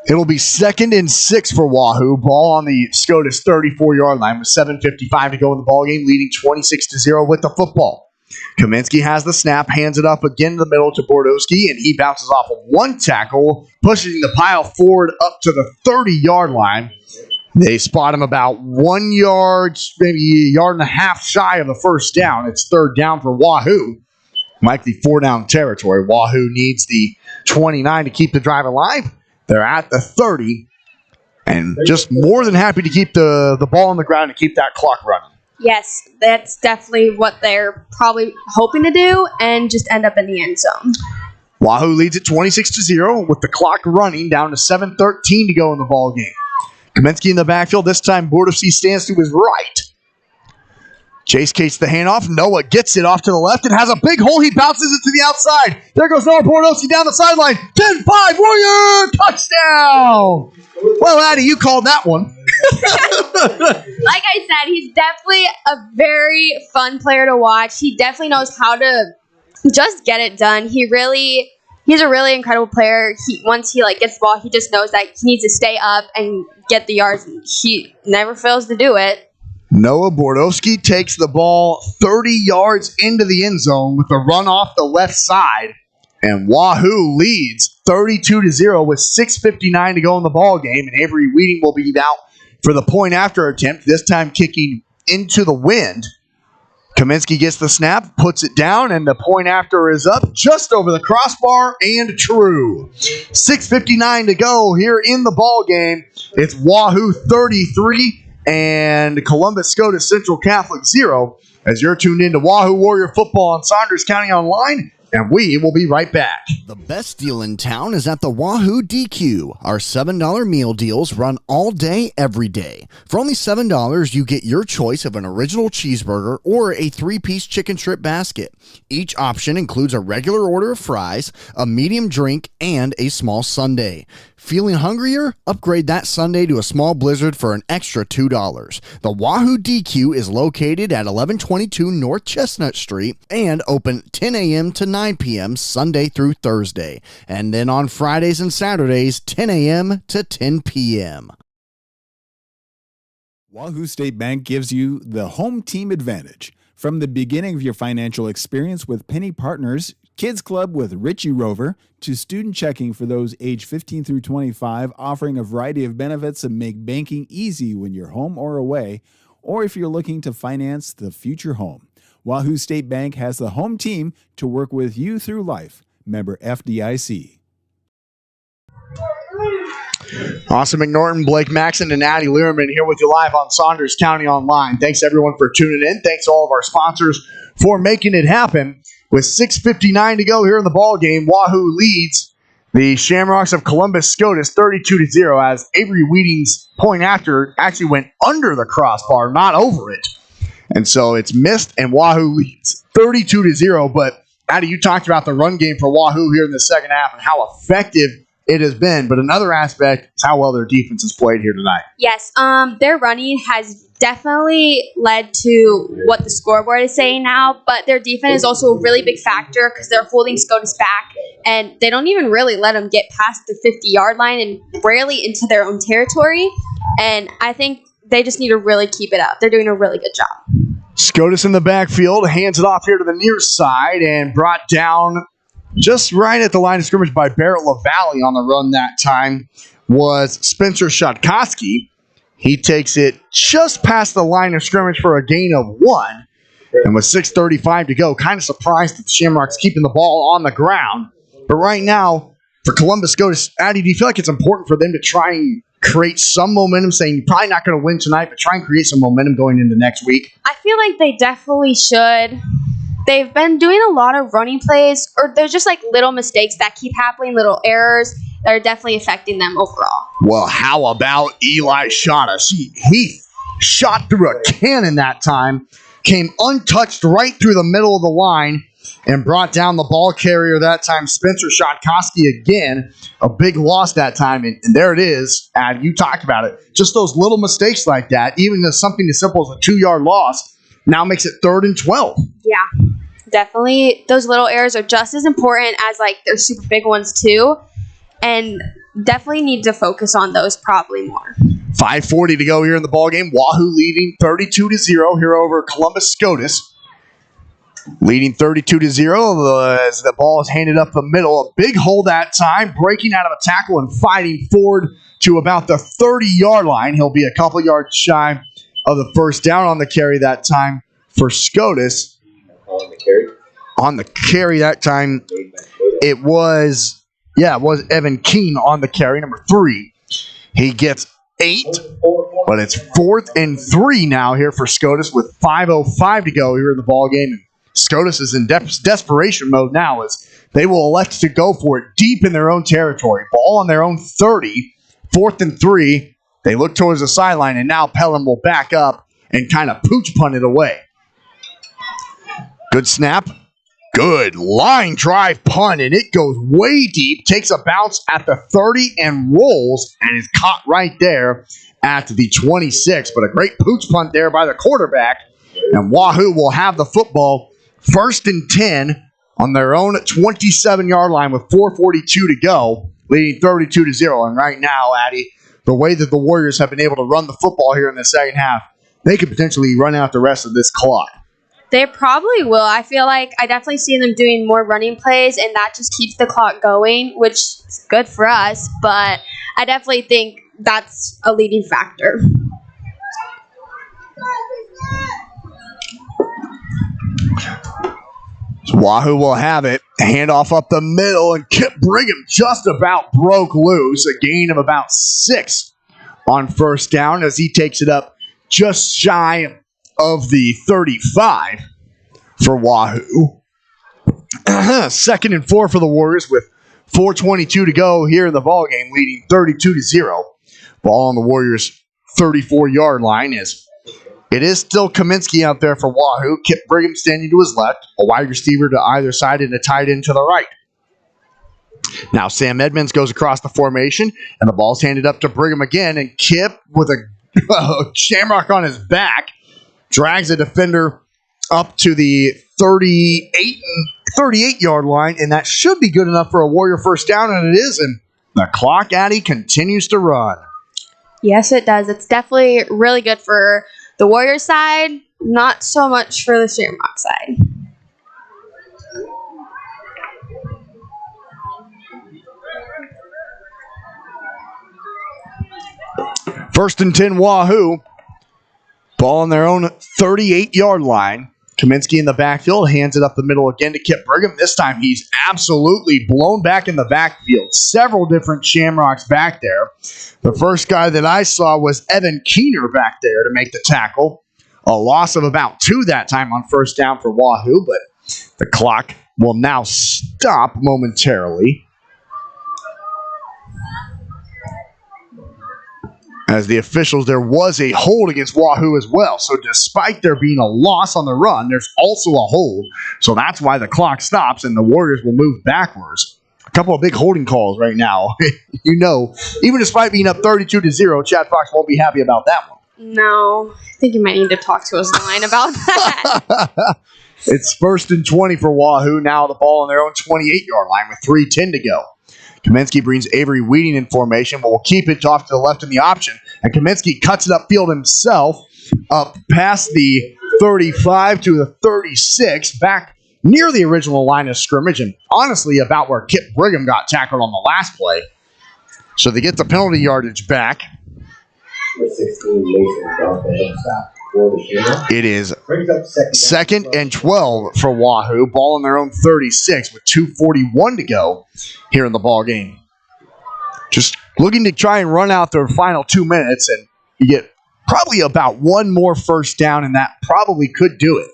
It'll be 2nd and 6 for Wahoo. Ball on the SCOTUS 34-yard line with 7:55 to go in the ballgame, leading 26-0 with the football. Kaminsky has the snap, hands it up again in the middle to Bordowski, and he bounces off of one tackle, pushing the pile forward up to the 30-yard line. They spot him about 1 yard, maybe a yard and a half shy of the 1st down. It's 3rd down for Wahoo. Likely 4-down territory. Wahoo needs the 29 to keep the drive alive. They're at the 30, and just more than happy to keep the ball on the ground and keep that clock running. Yes, that's definitely what they're probably hoping to do and just end up in the end zone. Wahoo leads it 26-0 with the clock running down to 7:13 to go in the ball game. Kaminsky in the backfield. This time Bordowski stands to his right. Chase Cates the handoff. Noah gets it off to the left and has a big hole. He bounces it to the outside. There goes Noah Bordowski down the sideline. 10-5, Warrior! Touchdown! Well, Addie, you called that one. Like I said, he's definitely a very fun player to watch. He definitely knows how to just get it done. He's a really incredible player. Once he gets the ball, he just knows that he needs to stay up and get the yards. He never fails to do it. Noah Bordowski takes the ball 30 yards into the end zone with a run off the left side, and Wahoo leads 32-0 with 6:59 to go in the ball game. And Avery Weeding will be out for the point after attempt, this time kicking into the wind. Kaminsky gets the snap, puts it down, and the point after is up just over the crossbar and true. 6:59 to go here in the ball game. It's Wahoo 33 and Columbus SCOTUS Central Catholic 0 as you're tuned into Wahoo Warrior Football on Saunders County Online, and we will be right back. The best deal in town is at the Wahoo DQ. Our $7 meal deals run all day, every day. For only $7, you get your choice of an original cheeseburger or a 3-piece chicken strip basket. Each option includes a regular order of fries, a medium drink, and a small sundae. Feeling hungrier? Upgrade that sundae to a small blizzard for an extra $2. The Wahoo DQ is located at 1122 North Chestnut Street and open 10 a.m. to 9 p.m. Sunday through Thursday. And then on Fridays and Saturdays, 10 a.m. to 10 p.m. Wahoo State Bank gives you the home team advantage. From the beginning of your financial experience with Penny Partners, Kids Club with Richie Rover, to student checking for those age 15 through 25, offering a variety of benefits that make banking easy when you're home or away, or if you're looking to finance the future home. Wahoo State Bank has the home team to work with you through life. Member FDIC. Austin McNorton, Blake Maxon, and Addie Learman here with you live on Saunders County Online. Thanks, everyone, for tuning in. Thanks to all of our sponsors for making it happen. With 6:59 to go here in the ball game, Wahoo leads the Shamrocks of Columbus SCOTUS 32-0 as Avery Weeding's point after actually went under the crossbar, not over it. And so it's missed, and Wahoo leads 32-0. But Addie, you talked about the run game for Wahoo here in the second half and how effective it has been. But another aspect is how well their defense has played here tonight. Yes, their running has definitely led to what the scoreboard is saying now, but their defense is also a really big factor because they're holding SCOTUS back, and they don't even really let them get past the 50-yard line and rarely into their own territory. And I think they just need to really keep it up. They're doing a really good job. SCOTUS in the backfield, hands it off here to the near side and brought down just right at the line of scrimmage by Barrett LaValle on the run that time was Spencer Shodkowski. He takes it just past the line of scrimmage for a gain of 1. And with 6:35 to go, kind of surprised that the Shamrocks keeping the ball on the ground. But right now, for Columbus SCOTUS, Addie, do you feel like it's important for them to try and create some momentum, saying you're probably not going to win tonight, but try and create some momentum going into next week? I feel like they definitely should. they've been doing a lot of running plays, or there's just like little mistakes that keep happening, little errors that are definitely affecting them overall. Well, how about Eli SCOTUS? He shot through a cannon that time, came untouched right through the middle of the line, and brought down the ball carrier that time, Spencer Shotkoski again. A big loss that time, and there it is. You talked about it. Just those little mistakes like that, even something as simple as a 2-yard loss, now makes it 3rd and 12. Yeah, definitely. Those little errors are just as important as like their super big ones too, and definitely need to focus on those probably more. 5:40 to go here in the ballgame. Wahoo leading 32-0 here over Columbus SCOTUS. Leading 32-0 as the ball is handed up the middle. A big hole that time, breaking out of a tackle and fighting forward to about the 30-yard line. He'll be a couple yards shy of the first down on the carry that time for SCOTUS. On the carry that time, it was Evan Keene on the carry, number 3. He gets 8, but it's 4th and 3 now here for SCOTUS with 5:05 to go here in the ballgame. SCOTUS is in desperation mode now as they will elect to go for it deep in their own territory. Ball on their own 30, 4th and 3. They look towards the sideline, and now Pelham will back up and kind of pooch punt it away. Good snap. Good line drive punt, and it goes way deep, takes a bounce at the 30 and rolls, and is caught right there at the 26. But a great pooch punt there by the quarterback, and Wahoo will have the football 1st and 10 on their own 27-yard line with 4:42 to go, leading 32-0. And right now, Addie, the way that the Warriors have been able to run the football here in the second half, they could potentially run out the rest of this clock. They probably will. I feel like I definitely see them doing more running plays, and that just keeps the clock going, which is good for us. But I definitely think that's a leading factor. So Wahoo will have it. Handoff up the middle, and Kip Brigham just about broke loose. A gain of about 6 on first down as he takes it up just shy of the 35 for Wahoo. 2nd and 4 for the Warriors with 4:22 to go here in the ballgame, leading 32-0. Ball on the Warriors' 34-yard line as it is still Kaminsky out there for Wahoo. Kip Brigham standing to his left, a wide receiver to either side, and a tight end to the right. Now Sam Edmonds goes across the formation, and the ball's handed up to Brigham again, and Kip, with a shamrock on his back, drags a defender up to the 38-yard line, and that should be good enough for a Warrior first down, and it is, and the clock, Addie, continues to run. Yes, it does. It's definitely really good for the Warriors side, not so much for the Shamrock side. First and 10, Wahoo. Ball on their own 38-yard line. Kaminsky in the backfield, hands it up the middle again to Kip Brigham. This time he's absolutely blown back in the backfield. Several different Shamrocks back there. The first guy that I saw was Evan Keener back there to make the tackle. A loss of about 2 that time on first down for Wahoo, but the clock will now stop momentarily. As the officials, there was a hold against Wahoo as well. So despite there being a loss on the run, there's also a hold. So that's why the clock stops and the Warriors will move backwards. A couple of big holding calls right now. You know, even despite being up 32-0, Chad Fox won't be happy about that one. No, I think you might need to talk to his line about that. It's 1st and 20 for Wahoo. Now the ball on their own 28-yard line with 3:10 to go. Kaminsky brings Avery Wheating in formation, but will keep it off to the left in the option. And Kaminsky cuts it upfield himself, up past the 35 to the 36, back near the original line of scrimmage, and honestly about where Kip Brigham got tackled on the last play. So they get the penalty yardage back. It is 2nd and 12 for Wahoo. Ball on their own 36 with 2:41 to go here in the ball game. Just looking to try and run out their final 2 minutes, and you get probably about one more first down, and that probably could do it.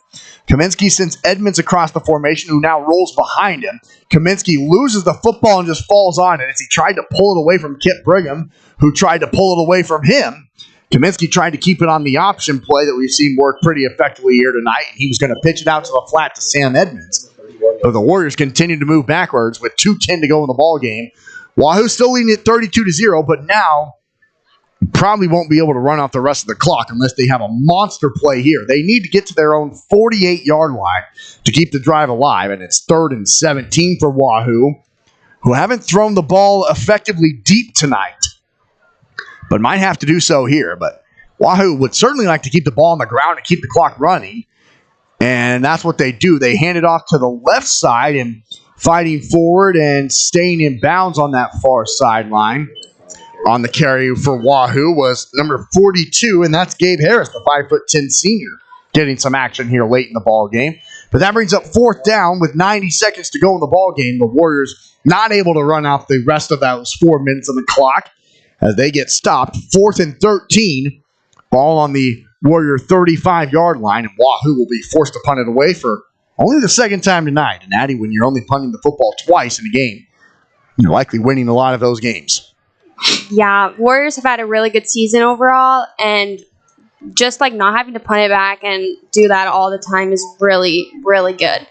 Kaminsky sends Edmonds across the formation, who now rolls behind him. Kaminsky loses the football and just falls on it as he tried to pull it away from Kip Brigham, who tried to pull it away from him. Kaminsky tried to keep it on the option play that we've seen work pretty effectively here tonight, and he was going to pitch it out to the flat to Sam Edmonds. But the Warriors continue to move backwards with 2:10 to go in the ball game. Wahoo still leading at 32-0, but now probably won't be able to run off the rest of the clock unless they have a monster play here. They need to get to their own 48-yard line to keep the drive alive, and it's 3rd and 17 for Wahoo, who haven't thrown the ball effectively deep tonight, but might have to do so here. But Wahoo would certainly like to keep the ball on the ground and keep the clock running, and that's what they do. They hand it off to the left side, and fighting forward and staying in bounds on that far sideline on the carry for Wahoo was number 42, and that's Gabe Harris, the 5'10" senior, getting some action here late in the ball game. But that brings up 4th down with 90 seconds to go in the ball game. The Warriors not able to run out the rest of those 4 minutes of the clock as they get stopped. 4th and 13, ball on the Warrior 35-yard line, and Wahoo will be forced to punt it away for only the second time tonight. And Addy, when you're only punting the football twice in a game, you're likely winning a lot of those games. Yeah, Warriors have had a really good season overall, and just like not having to punt it back and do that all the time is really, really good.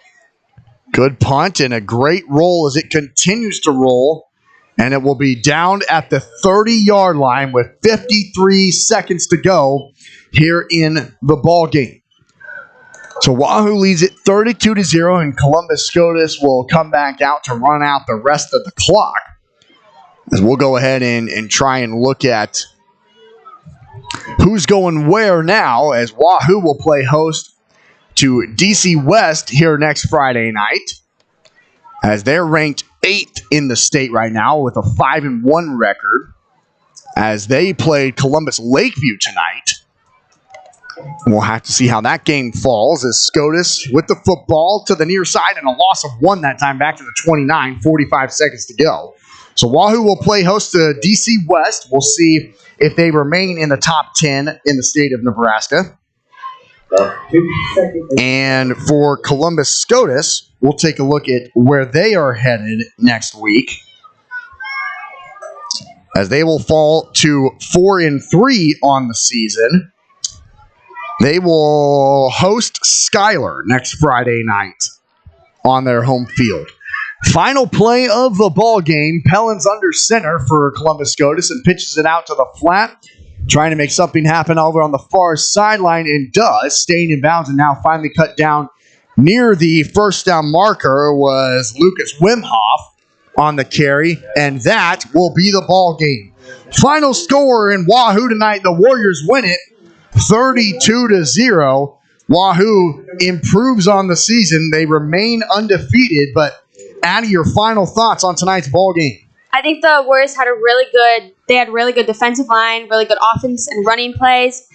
Good punt and a great roll as it continues to roll, and it will be down at the 30-yard line with 53 seconds to go here in the ball game. So Wahoo leads it 32-0, and Columbus SCOTUS will come back out to run out the rest of the clock. As we'll go ahead and try and look at who's going where now, as Wahoo will play host to DC West here next Friday night, as they're ranked 8th in the state right now with a 5-1 record, as they played Columbus Lakeview tonight. We'll have to see how that game falls as SCOTUS with the football to the near side and a loss of 1 that time back to the 29, 45 seconds to go. So Wahoo will play host to DC West. We'll see if they remain in the top 10 in the state of Nebraska. And for Columbus SCOTUS, we'll take a look at where they are headed next week, as they will fall to 4-3 on the season. They will host Schuyler next Friday night on their home field. Final play of the ball game. Pellin's under center for Columbus SCOTUS and pitches it out to the flat, trying to make something happen over on the far sideline, and does, staying in bounds and now finally cut down near the first down marker was Lucas Wimhoff on the carry, and that will be the ball game. Final score in Wahoo tonight, the Warriors win it 32-0. Wahoo improves on the season. They remain undefeated, but Addy, your final thoughts on tonight's ball game? I think the Warriors had really good defensive line, really good offense and running plays.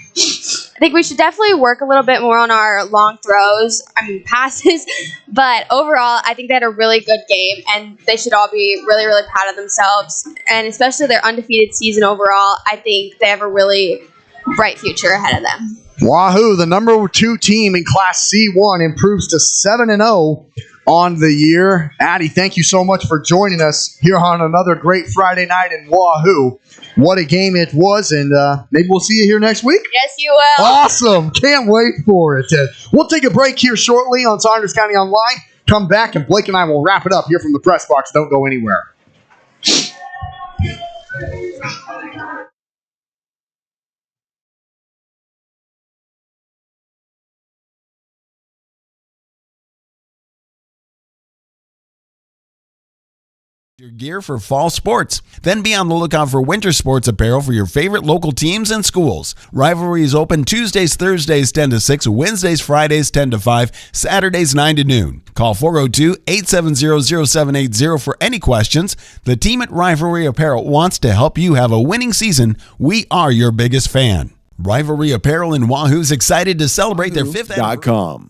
I think we should definitely work a little bit more on our long throws, passes. But overall, I think they had a really good game, and they should all be really, really proud of themselves. And especially their undefeated season overall, I think they have a really bright future ahead of them. Wahoo, the number 2 team in Class C1, improves to 7-0 on the year. Addy, thank you so much for joining us here on another great Friday night in Wahoo. What a game it was, and maybe we'll see you here next week. Yes, you will. Awesome. Can't wait for it. We'll take a break here shortly on Saunders County Online. Come back, and Blake and I will wrap it up here from the press box. Don't go anywhere. Your gear for fall sports. Then be on the lookout for winter sports apparel for your favorite local teams and schools. Rivalry is open Tuesdays, Thursdays 10 to 6, Wednesdays, Fridays 10 to 5, Saturdays 9 to noon. Call 402-870-0780 for any questions. The team at Rivalry Apparel wants to help you have a winning season. We are your biggest fan. Rivalry Apparel in Wahoo is excited to celebrate their 5th Wahoo.com.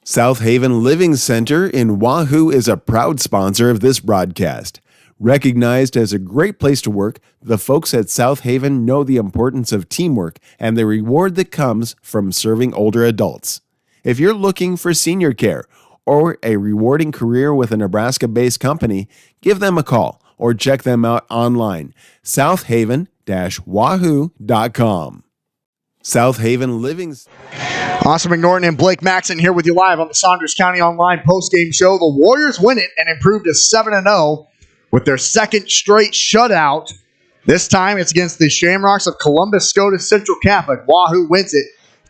South Haven Living Center in Wahoo is a proud sponsor of this broadcast. Recognized as a great place to work, the folks at South Haven know the importance of teamwork and the reward that comes from serving older adults. If you're looking for senior care or a rewarding career with a Nebraska-based company, give them a call or check them out online, southaven-wahoo.com. South Haven Living. Austin McNorton and Blake Maxon here with you live on the Saunders County Online postgame show. The Warriors win it and improve to 7-0 with their second straight shutout. This time it's against the Shamrocks of Columbus SCOTUS Central Catholic. Wahoo wins it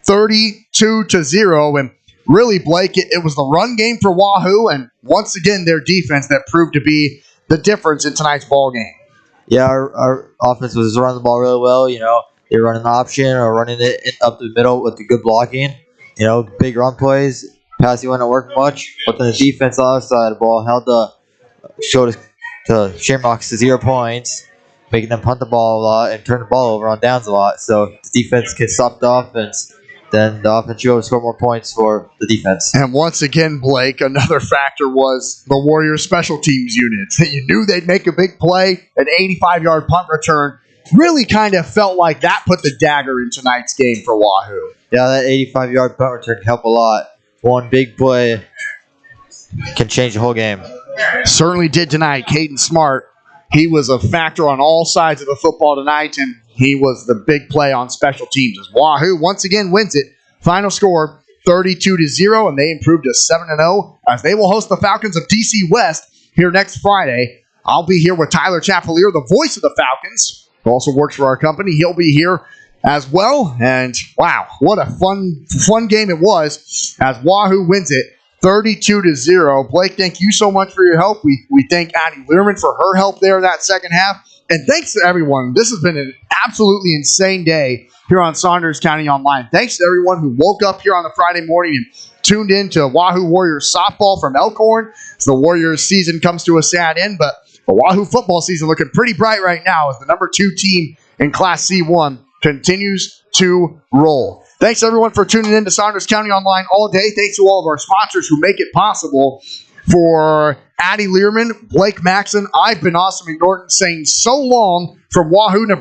32-0. And really, Blake, it was the run game for Wahoo, and once again their defense that proved to be the difference in tonight's ball game. Yeah, our offense was running the ball really well. They were running the option or running it up the middle with the good blocking. Big run plays. Passing wouldn't work much, but then the defense on the other side of the ball showed the Shamrocks to 0 points, making them punt the ball a lot and turn the ball over on downs a lot. So the defense can stop the offense. Then the offense will score more points for the defense. And once again, Blake, another factor was the Warriors special teams unit. You knew they'd make a big play, an 85-yard punt return. Really kind of felt like that put the dagger in tonight's game for Wahoo. Yeah, that 85-yard punt return can help a lot. One big play can change the whole game. Certainly did tonight. Caden Smart, he was a factor on all sides of the football tonight, and he was the big play on special teams as Wahoo once again wins it. Final score 32-0, and they improved to 7-0 as they will host the Falcons of DC West here next Friday. I'll be here with Tyler Chapelier, the voice of the Falcons, who also works for our company. He'll be here as well. And wow, what a fun game it was as Wahoo wins it 32-0. Blake, thank you so much for your help. We thank Addie Learman for her help there in that second half. And thanks to everyone. This has been an absolutely insane day here on Saunders County Online. Thanks to everyone who woke up here on the Friday morning and tuned in to Wahoo Warriors softball from Elkhorn as the Warriors season comes to a sad end. But the Wahoo football season looking pretty bright right now as the number 2 team in Class C1 continues to roll. Thanks, everyone, for tuning in to Saunders County Online all day. Thanks to all of our sponsors who make it possible. For Addie Learman, Blake Maxon, I've been Austin McNorton saying so long from Wahoo, Nebraska.